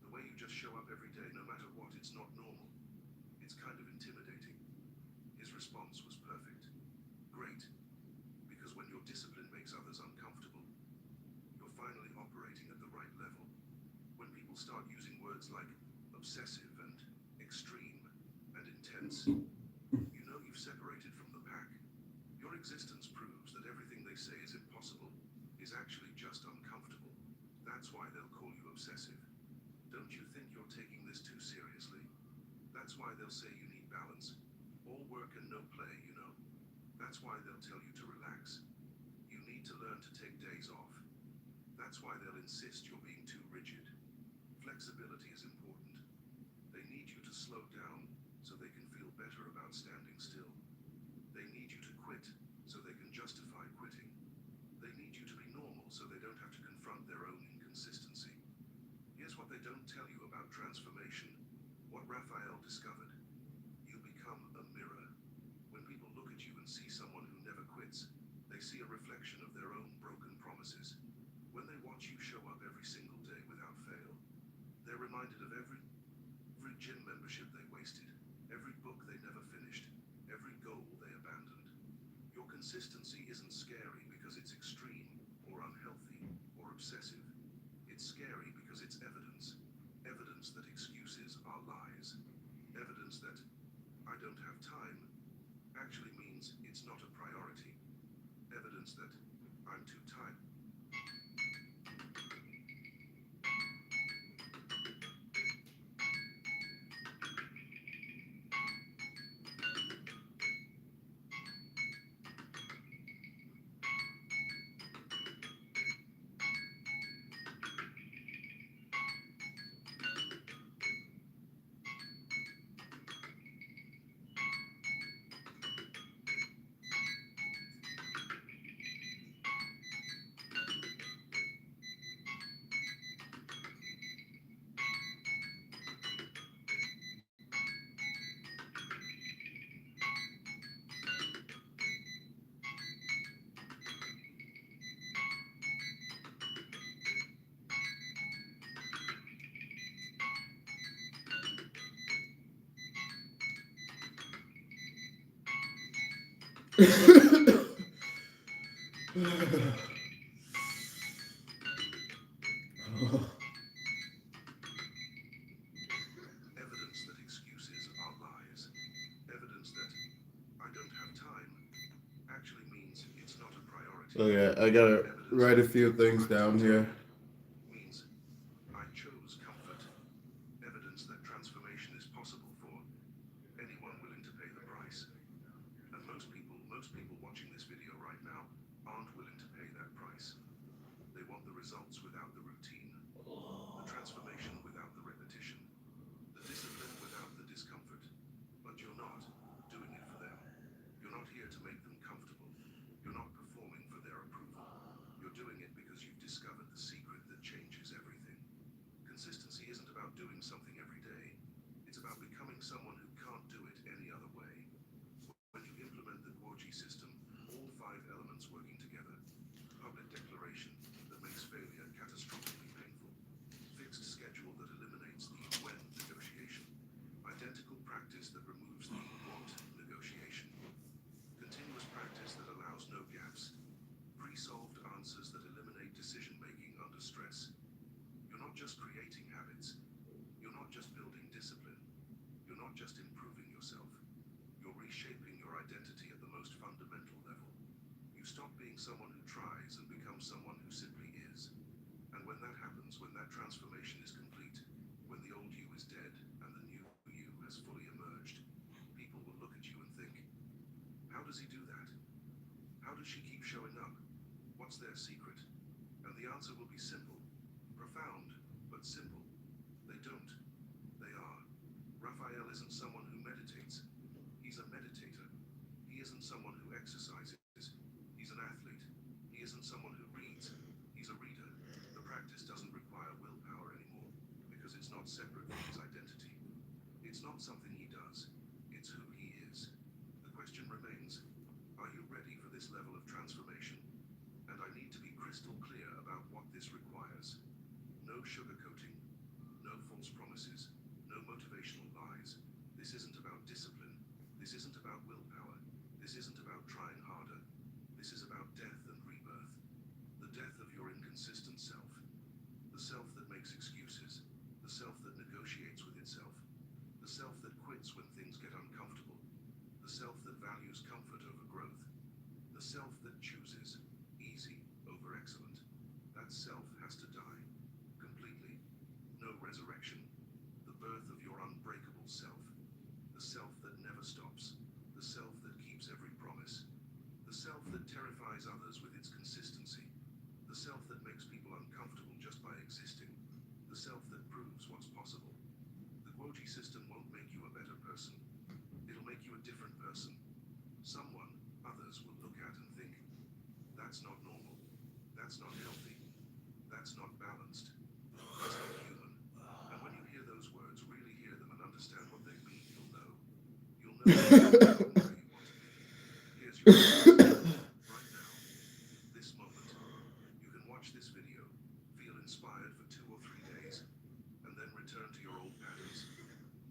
S2: The way you just show up every day, no matter what, it's not normal. It's kind of intimidating." His response was perfect. Great. Because when your discipline makes others uncomfortable, you're finally operating at the right level. When people start using words like obsessive and extreme and intense, you know you've separated from the pack. Your existence proves that everything they say is impossible is actually just uncomfortable. That's why they'll call you obsessive. Don't you think you're taking this too seriously? That's why they'll say you need balance. All work and no play, you know. That's why they'll tell you to relax. You need to learn to take days off. That's why they'll insist you're being too rigid. Flexibility is important. They need you to slow down so they can feel better about standing still. They need you to quit so they can justify quitting. They need you to be normal so they don't have to confront their own inconsistency. Here's what they don't tell you about transformation. What Raphael discovered. You become a mirror. When people look at you and see someone who never quits, they see a reflection of their own broken promises. When they watch you show up every single day without fail, they're reminded of every gym membership they wasted, every book they never finished, every goal they abandoned. Your consistency isn't scary because it's extreme or unhealthy or obsessive. It's scary because it's evidence. Evidence that excuses are lies. Evidence that "I don't have time" actually means it's not a priority. Evidence that "I'm too tired." Evidence that excuses are lies. Evidence that "I don't have time" actually means it's not a priority.
S1: So yeah, I gotta
S2: Evidence
S1: write a
S2: that
S1: few things
S2: "I'm too
S1: down here.
S2: tired" means I chose comfort. Evidence that transformation is possible for anyone willing to pay the price. And most people watching this video right now aren't willing to pay that price. They want the results without the routine, the transformation without the repetition, the discipline without the discomfort. But you're not doing it for them. You're not here to make them comfortable. You're not performing for their approval. You're doing it because you've discovered the secret that changes everything. Consistency isn't about doing something every day. It's about becoming someone who can't do it any other way. When you implement the Guoji system, all 5 elements working together: public declaration that makes failure catastrophically painful, fixed schedule that eliminates the when negotiation, identical practice that removes the what negotiation, continuous practice that allows no gaps, pre-solved answers that eliminate decision-making under stress. You're not just creating habits. You're not just building discipline. You're not just improving yourself. You're reshaping your identity at the most fundamental level. You stop being someone who tries and become someone who simply is. And when that happens, when that transformation is complete, when the old you is dead and the new you has fully emerged, people will look at you and think, "How does he do that? How does she keep showing up? What's their secret?" And the answer will be simple, profound, but simple. They don't. They are. Raphael isn't someone who meditates. He's a meditator. He isn't someone who exercises. He's an athlete. He isn't someone who reads. He's a reader. The practice doesn't require willpower anymore because it's not separate from his identity. It's not something he does. this level of transformation, and I need to be crystal clear about what this requires. No sugarcoating, no false promises, no motivational lies. This isn't about discipline. This isn't about willpower. This isn't about trying harder. This is about death and rebirth. The death of your inconsistent self. The self that makes excuses. The self that negotiates with itself. The self that quits when things get uncomfortable. The self that values comfort over growth. The self that chooses easy over excellent. That self has to die. Completely. No resurrection. The birth of your unbreakable self. The self that never stops. The self that keeps every promise. The self that terrifies others with its consistency. The self that makes people uncomfortable just by existing. The self that proves what's possible. The Guoji system won't make you a better person. It'll make you a different person. Someone others will look at and think, that's not normal. That's not healthy. That's not balanced. That's not human. And when you hear those words, really hear them and understand what they mean, you'll know. You'll know where you want to be. Here's your right now, this moment. You can watch this video, feel inspired for 2 or 3 days, and then return to your old patterns.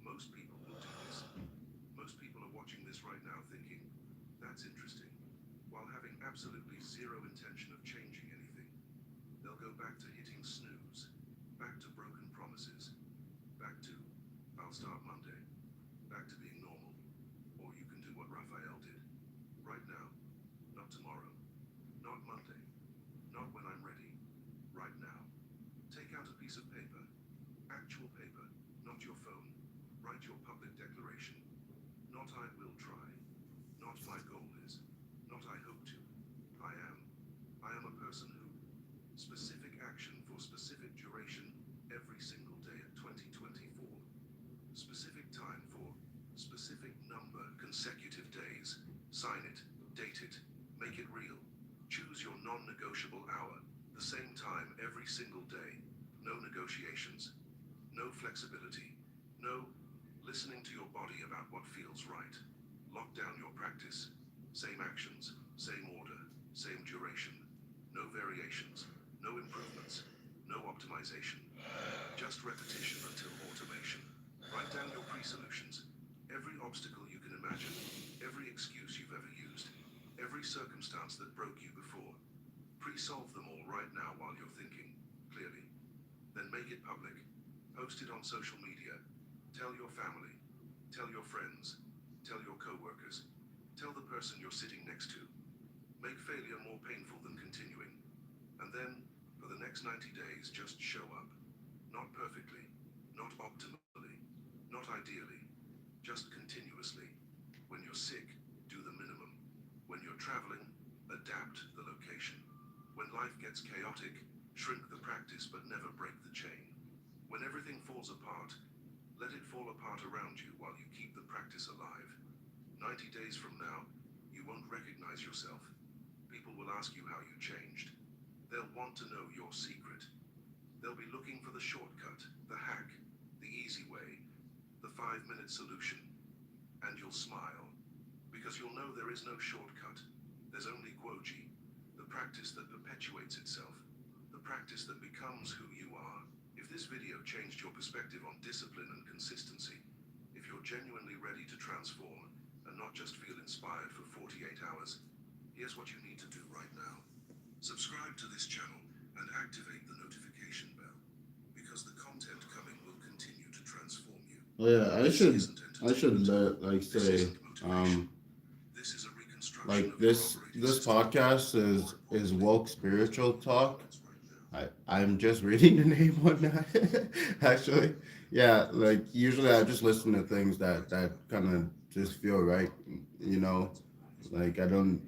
S2: Most people will do this. Most people are watching this right now thinking, that's interesting, while having absolutely zero intention of changing anything. They'll go back to hitting snooze, back to broken promises, back to, I'll start Monday, back to being normal. Or you can do what Raphael did. Right now, not tomorrow, not Monday, not when I'm ready, right now. Take out a piece of paper, actual paper, not your phone. Write your public declaration. Not I will try, not my goal is, not I hope to. I am. I am a person who, specific action for specific duration, every single day of 2024. Specific time for specific number consecutive days. Sign it, date it, make it real. Choose your non-negotiable hour, the same time every single day. No negotiations, no flexibility, no listening to your body about what feels right. Lock down your practice. Same actions, same order, same duration. No variations, no improvements, no optimization. Just repetition until automation. Write down your pre-solutions. Every obstacle you can imagine, every excuse you've ever used, every circumstance that broke you before. Pre-solve them all right now while you're thinking clearly. Then make it public. Post it on social media. Tell your family. Tell your friends. Tell your co-workers. Tell the person you're sitting next to. Make failure more painful than continuing. And then, for the next 90 days, just show up. Not perfectly, not optimally, not ideally, just continuously. When you're sick, do the minimum. When you're traveling, adapt the location. When life gets chaotic, shrink the practice but never break the chain. When everything falls apart, let it fall apart around you while you keep the practice alive. 90 days from now, you won't recognize yourself. People will ask you how you changed. They'll want to know your secret. They'll be looking for the shortcut, the hack, the easy way, the 5-minute solution. And you'll smile, because you'll know there is no shortcut. There's only Guoji, the practice that perpetuates itself, the practice that becomes who you are. If this video changed your perspective on discipline and consistency, if you're genuinely ready to transform and not just feel inspired for 48 hours, here's what you need to do right now. Subscribe to this channel and activate the notification bell, because the content coming will continue to transform you.
S1: Yeah, I
S2: This
S1: should
S2: isn't
S1: like
S2: This
S1: say,
S2: isn't motivation. This is a reconstruction
S1: like
S2: of your
S1: this
S2: operating
S1: this
S2: system.
S1: podcast
S2: More
S1: is
S2: importantly,
S1: woke spiritual talk.
S2: right now.
S1: I'm just reading the name one now. Actually, yeah, like usually I just listen to things that kind of just feel right, you know. Like I don't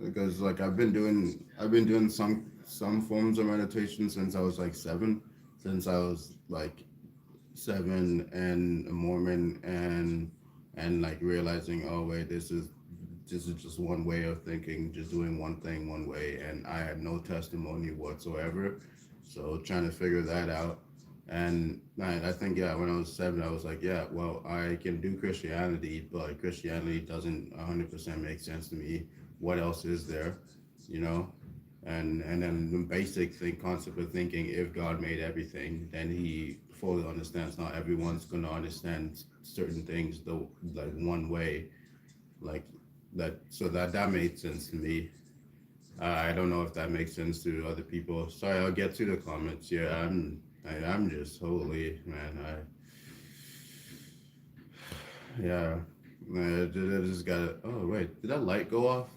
S1: because like I've been doing some forms of meditation since I was like 7, since I was like 7 and a Mormon and like realizing, oh wait, this is just one way of thinking, just doing one thing one way, and I had no testimony whatsoever. So trying to figure that out, And I think, yeah, when I was 7, I was like, yeah, well, I can do Christianity, but Christianity doesn't 100% make sense to me. What else is there, you know? And then the basic thing, concept of thinking, if God made everything, then he fully understands not everyone's going to understand certain things the like one way, like that. So that made sense to me. I don't know if that makes sense to other people. Sorry, I'll get to the comments. Yeah, I'm just holy man. Yeah, I just got it. Oh wait, did that light go off?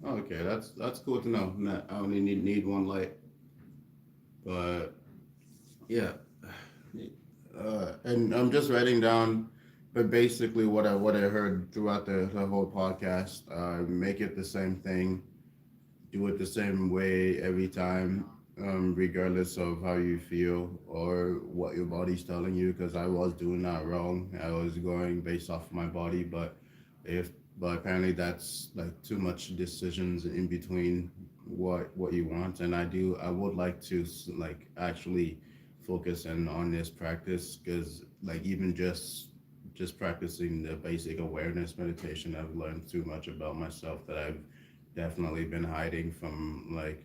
S1: Oh, okay, that's cool to know. I only need one light, but yeah. And I'm just writing down, but basically what I heard throughout the whole podcast. Make it the same thing, do it the same way every time, regardless of how you feel or what your body's telling you. Because I was doing that wrong. I was going based off my body, if but apparently that's like too much decisions in between what you want. And I would like to like actually focus in on this practice because like even just practicing the basic awareness meditation, I've learned too much about myself that I've definitely been hiding from like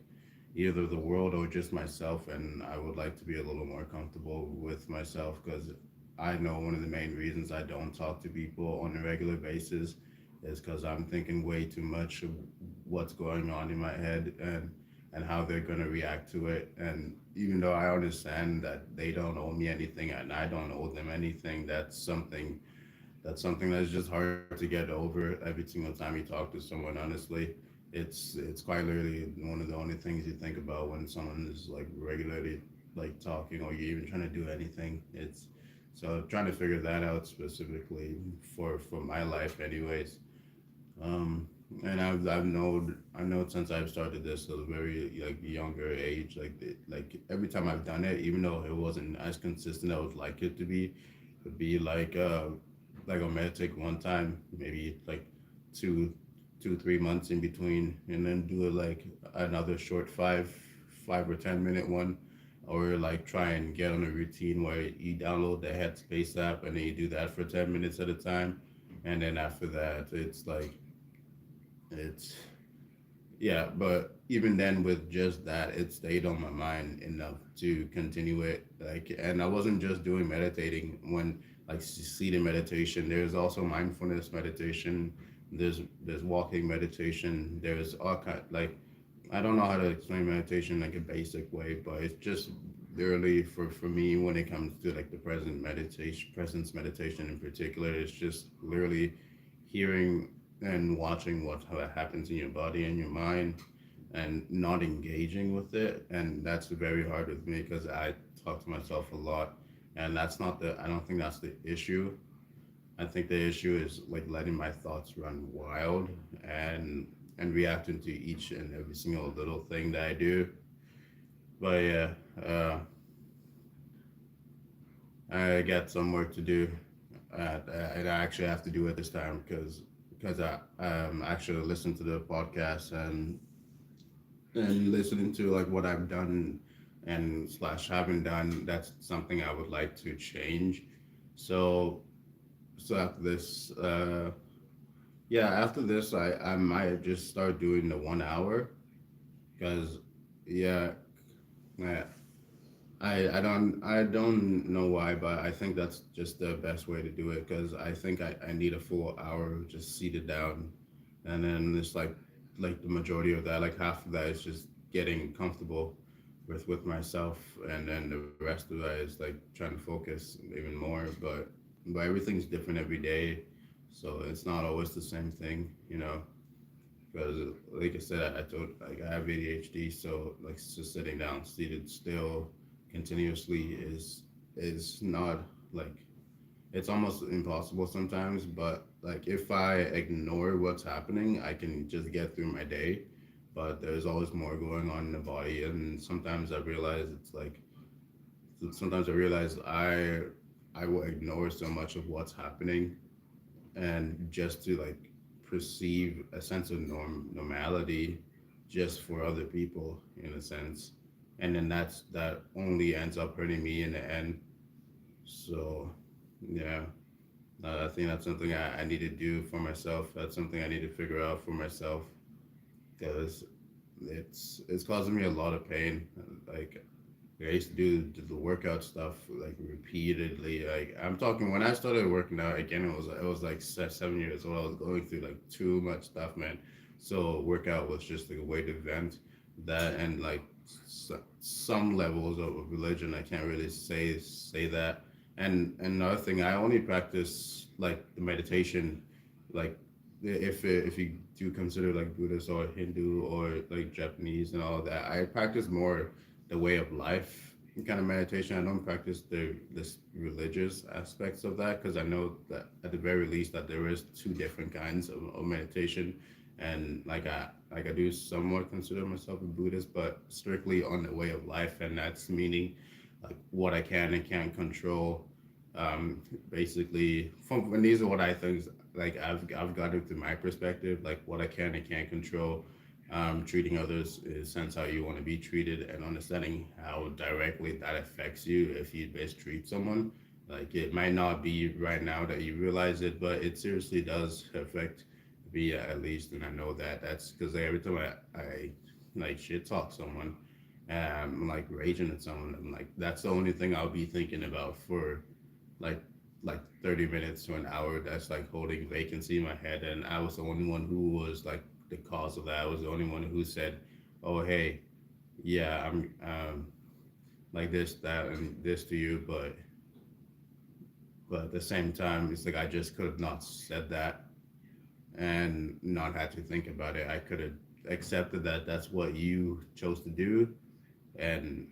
S1: either the world or just myself. And I would like to be a little more comfortable with myself because I know one of the main reasons I don't talk to people on a regular basis is because I'm thinking way too much of what's going on in my head and how they're going to react to it. And even though I understand that they don't owe me anything and I don't owe them anything, that's something that's just hard to get over every single time you talk to someone. Honestly, it's quite literally one of the only things you think about when someone is like regularly like talking or you're even trying to do anything. It's so trying to figure that out specifically for my life, anyways. Um, and I know since I've started this at a very like younger age, like every time I've done it, even though it wasn't as consistent I would like it to be, would be like I'll meditate one time, maybe like two 2 3 months in between, and then do it like another short 5 or 10 minute one, or like try and get on a routine where you download the Headspace app and then you do that for 10 minutes at a time, and then after that it's like it's yeah, but even then, with just that, it stayed on my mind enough to continue it. Like, and I wasn't just doing meditating when like seated meditation. There's also mindfulness meditation. There's walking meditation. There's all kind like I don't know how to explain meditation like a basic way, but it's just literally for me when it comes to like the presence meditation in particular. It's just literally hearing and watching what how it happens in your body and your mind and not engaging with it. And that's very hard with me because I talk to myself a lot, and that's not the I don't think that's the issue. I think the issue is like letting my thoughts run wild and reacting to each and every single little thing that I do. But yeah, uh, I got some work to do, and I actually have to do it this time because I actually listened to the podcast and listening to like what I've done and slash haven't done. That's something I would like to change. So after this, yeah, after this, I might just start doing the 1 hour because yeah, yeah, I don't know why, but I think that's just the best way to do it because I think I need a full hour just seated down, and then it's like the majority of that, like half of that is just getting comfortable with myself, and then the rest of that is like trying to focus even more. But everything's different every day, so it's not always the same thing, you know. Because like I said, I told like I have ADHD, so like just sitting down, seated still, continuously is not like it's almost impossible sometimes. But like if I ignore what's happening, I can just get through my day. But there's always more going on in the body, and sometimes I realize I will ignore so much of what's happening and just to like perceive a sense of normality just for other people in a sense, and then that only ends up hurting me in the end. So yeah, I think that's something I need to do for myself. That's something I need to figure out for myself because it's causing me a lot of pain. Like I used to do the workout stuff like repeatedly. Like I'm talking when I started working out again, it was like 7 years old. I was going through like too much stuff, man. So workout was just like a way to vent that and like some levels of religion. I can't really say that. And another thing, I only practice like the meditation, like if you do consider like Buddhist or Hindu or like Japanese and all that, I practice more the way of life kind of meditation. I don't practice the this religious aspects of that because I know that at the very least that there is two different kinds of meditation, and like I do somewhat consider myself a Buddhist, but strictly on the way of life, and that's meaning like what I can and can't control. Basically, from and these are what I think like I've got it through my perspective, like what I can and can't control, treating others is sense how you want to be treated and understanding how directly that affects you if you mistreat someone. Like it might not be right now that you realize it, but it seriously does affect me at least, and I know that that's because every time I like shit talk someone, like raging at someone, and like that's the only thing I'll be thinking about for like like 30 minutes to an hour. That's like holding vacancy in my head, and I was the only one who was like the cause of that. I was the only one who said, oh hey, yeah, I'm like this, that, and this to you, but at the same time it's like I just could have not said that and not had to think about it. I could have accepted that that's what you chose to do, and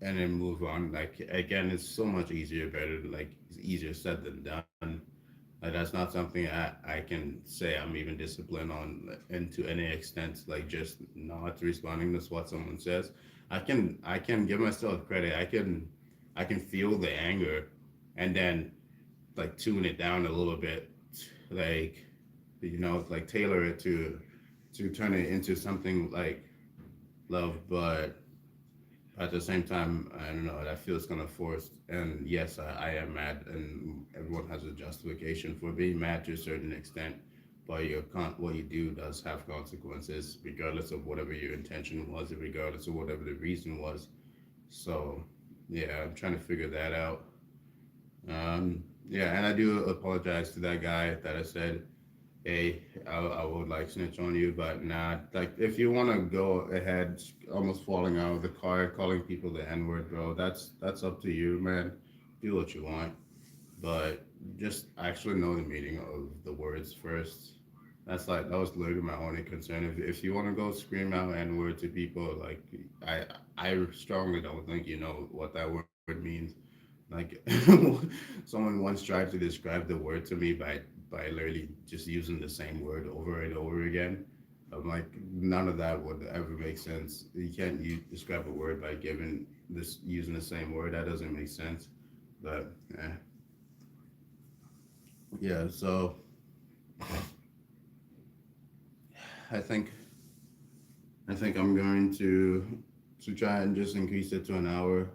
S1: then move on. Like again, it's so much easier, better. Like it's easier said than done. Like that's not something I can say I'm even disciplined on, and to any extent, like just not responding to what someone says. I can give myself credit. I can feel the anger, and then like tune it down a little bit, like like tailor it to turn it into something like love, but at the same time, I don't know. That feels kind of forced. And yes, I am mad, and everyone has a justification for being mad to a certain extent. But what you do does have consequences, regardless of whatever your intention was, and regardless of whatever the reason was. So, yeah, I'm trying to figure that out. Yeah, and I do apologize to that guy that I said, hey, I would like snitch on you, but nah. Like, if you want to go ahead, almost falling out of the car, calling people the N word, bro, that's up to you, man. Do what you want, but just actually know the meaning of the words first. That was literally my only concern. If you want to go scream out N word to people, like I I strongly don't think you know what that word means. Like someone once tried to describe the word to me by literally just using the same word over and over again. I'm like, none of that would ever make sense. You can't describe a word by giving this using the same word. That doesn't make sense. But yeah, so I think I think I'm going to try and just increase it to an hour.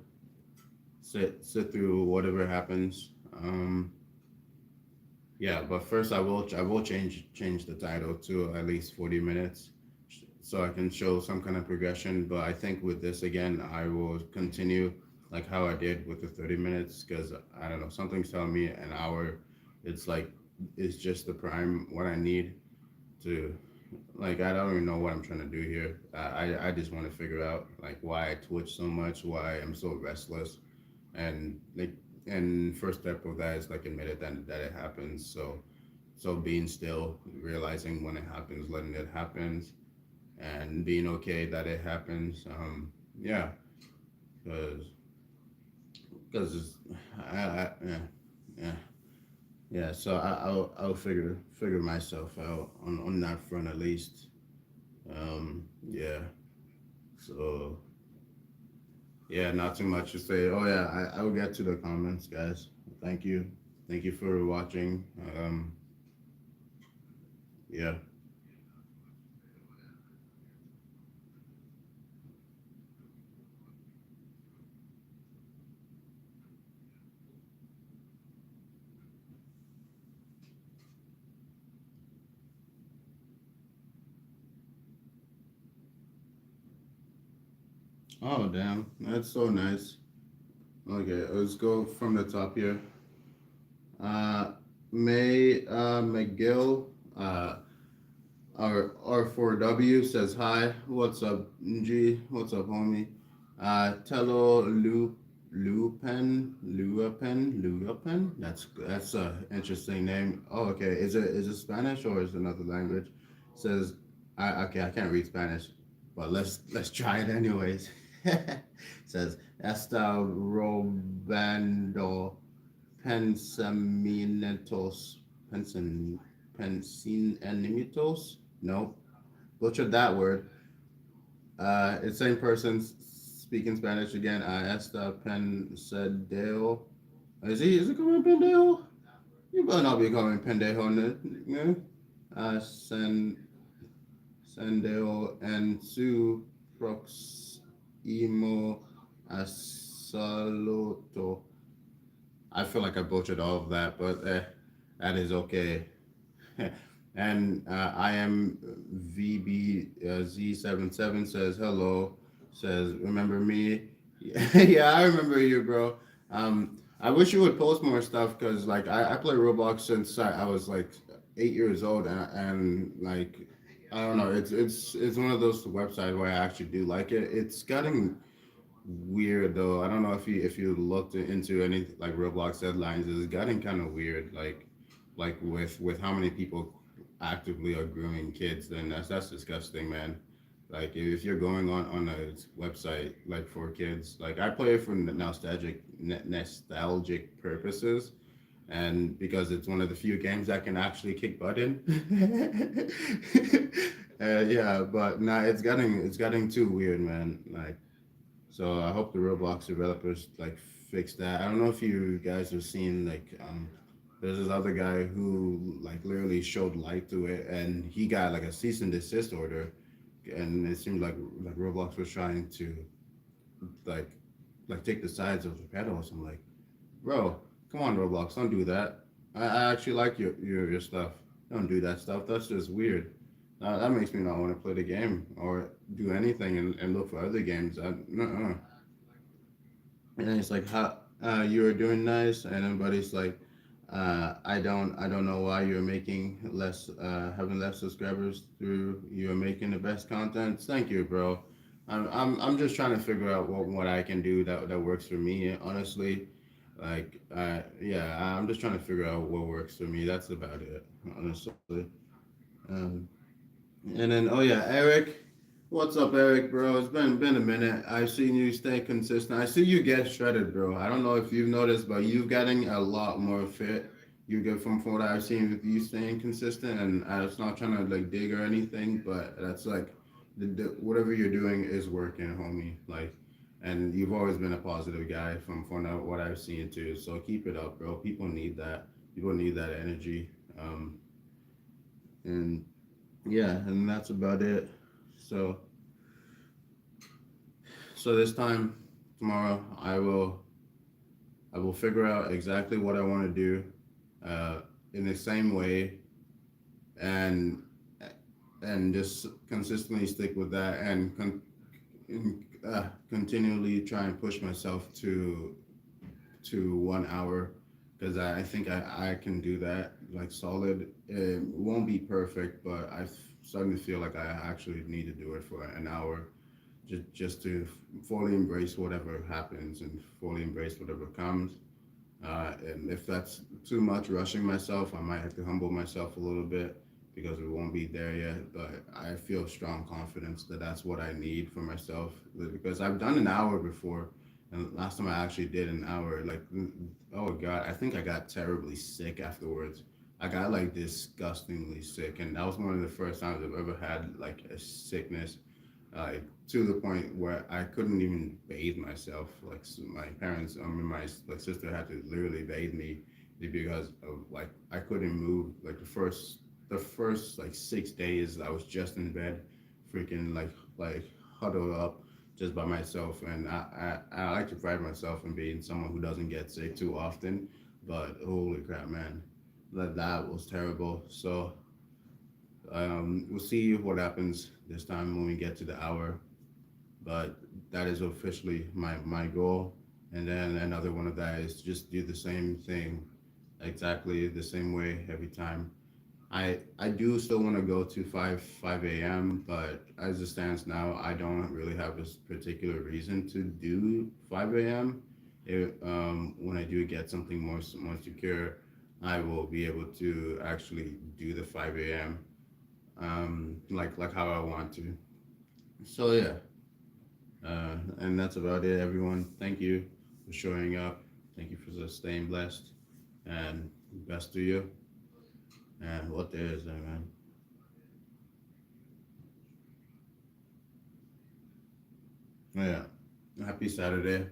S1: Sit through whatever happens. Yeah, but first I will change the title to at least 40 minutes, so I can show some kind of progression. But I think with this again, I will continue like how I did with the 30 minutes because I don't know, something's telling me an hour. It's like it's just the prime what I need to like. I don't even know what I'm trying to do here. I just want to figure out like why I twitch so much, why I'm so restless, and like and first step of that is like admit it that it happens. So being still, realizing when it happens, letting it happen, and being okay that it happens. Yeah, because because yeah, yeah, yeah. So I'll figure myself out on that front at least. Yeah. So yeah, not too much to say. Oh yeah, I'll get to the comments, guys. Thank you. Thank you for watching. Yeah. Oh damn, that's so nice. Okay, let's go from the top here. Uh, May McGill, uh, R4W says hi. What's up, G? What's up, homie? Tello Lupen. That's a interesting name. Oh, okay. Is it Spanish or is it another language? Says, okay. I can't read Spanish, but let's try it anyways. Says Esta Robando Pensamientos Pensinenimitos. No, butchered that word. It's same person speaking Spanish again. Esta Pensadeo. Is he calling pendejo? You better not be calling pendejo, no? Sen Sendeo and su proximo assaluto. I feel like I butchered all of that, but that is okay. And I am VBZ77 says hello. Says remember me? Yeah, I remember you, bro. I wish you would post more stuff because like I play Roblox since I was like 8 years old, and like I don't know, it's one of those websites where I actually do like it. It's getting weird though. I don't know if you looked into any like Roblox headlines. It's getting kind of weird. Like with how many people actively are grooming kids. Then that's disgusting, man. Like if you're going on a website like for kids, like I play it for nostalgic purposes, and because it's one of the few games that can actually kick butt in. Yeah, but nah, it's getting too weird, man. Like so I hope the Roblox developers like fix that. I don't know if you guys have seen like there's this other guy who like literally showed light to it and he got like a cease and desist order, and it seemed like Roblox was trying to like take the sides of the pedals. I'm like, bro, come on Roblox, don't do that. I actually like your stuff. Don't do that stuff. That's just weird. That makes me not want to play the game or do anything and look for other games. Nuh-uh. And then it's like, how you are doing nice, and everybody's like, I don't know why you're making less, having less subscribers through you're making the best content. Thank you, bro. I'm just trying to figure out what I can do that works for me. Honestly, like, yeah, I'm just trying to figure out what works for me. That's about it, honestly. Um, and then, oh yeah, Eric. What's up, Eric, bro? It's been a minute. I've seen you stay consistent. I see you get shredded, bro. I don't know if you've noticed, but you've getting a lot more fit. You get from what I've seen with you staying consistent, and I was not trying to like dig or anything, but that's like whatever you're doing is working, homie. Like, and you've always been a positive guy from what I've seen too. So keep it up, bro. People need that. People need that energy. And yeah, and that's about it. So so this time tomorrow, I will figure out exactly what I want to do, in the same way, and just consistently stick with that, and continually try and push myself to 1 hour, because I think I can do that like solid. It won't be perfect, but I'm starting to feel like I actually need to do it for an hour, just to fully embrace whatever happens and fully embrace whatever comes. And if that's too much rushing myself, I might have to humble myself a little bit because we won't be there yet. But I feel strong confidence that that's what I need for myself, because I've done an hour before, and last time I actually did an hour, like, oh god, I think I got terribly sick afterwards. I got like disgustingly sick, and that was one of the first times I've ever had like a sickness, to the point where I couldn't even bathe myself. Like my parents, I mean, my like sister had to literally bathe me because of like I couldn't move. Like the first like 6 days, I was just in bed, freaking like huddled up just by myself. And I like to pride myself in being someone who doesn't get sick too often. But holy crap, man, that was terrible. So we'll see what happens this time when we get to the hour. but that is officially my goal. And then another one of that is just do the same thing exactly the same way every time. I do still want to go to 5 a.m., but as it stands now, I don't really have a particular reason to do 5 a.m. When I do get something more secure, I will be able to actually do the 5 a.m. Like how I want to. So yeah, and that's about it, everyone. Thank you for showing up. Thank you for staying blessed, and best to you. And what there is there, man. Yeah. Happy Saturday.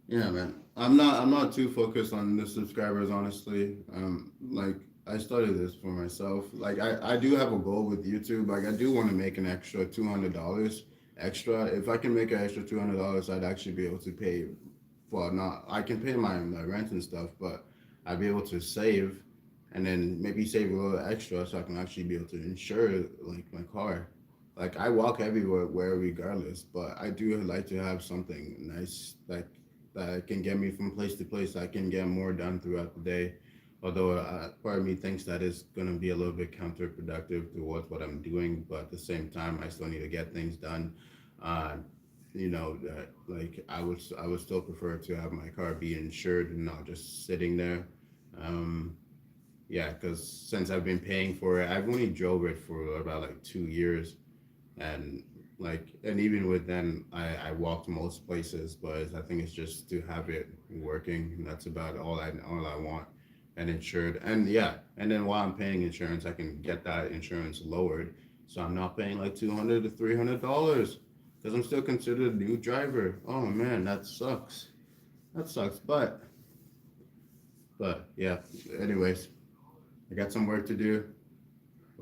S1: Yeah, man. I'm not too focused on the subscribers, honestly. Like I started this for myself. Like I do have a goal with YouTube. Like I do want to make an extra $200 extra. If I can make an extra $200, I'd actually be able to pay. Well, not I can pay my rent and stuff, but I'd be able to save, and then maybe save a little extra so I can actually be able to insure like my car. Like I walk everywhere, where regardless, but I do like to have something nice like that can get me from place to place. I can get more done throughout the day. Although part of me thinks that is going to be a little bit counterproductive towards what I'm doing, but at the same time, I still need to get things done. Uh, like I would still prefer to have my car be insured and not just sitting there. Um, yeah, because since I've been paying for it, I've only drove it for about like 2 years, and and even with then I walked most places, but I think it's just to have it working, and that's about all I want, and insured. And yeah, and then while I'm paying insurance, I can get that insurance lowered, so I'm not paying like $200 to $300 because I'm still considered a new driver. Oh man, that sucks. That sucks. But yeah, anyways, I got some work to do.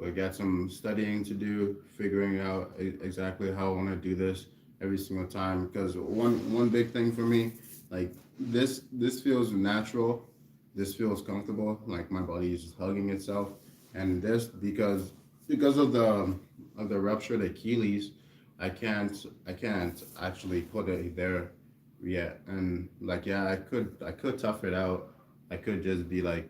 S1: I got some studying to do, figuring out exactly how I want to do this every single time. Because one big thing for me, like this feels natural, this feels comfortable. Like my body is just hugging itself, and this because of the ruptured Achilles, I can't actually put it there yet. And like yeah, I could tough it out. I could just be like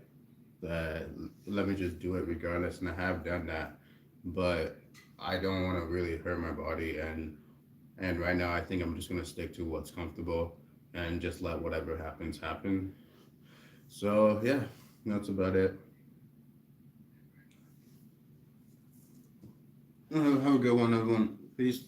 S1: that, let me just do it regardless, and I have done that, but I don't want to really hurt my body, and right now I think I'm just going to stick to what's comfortable and just let whatever happens happen. So yeah, that's about it. Have a good one, everyone. Peace.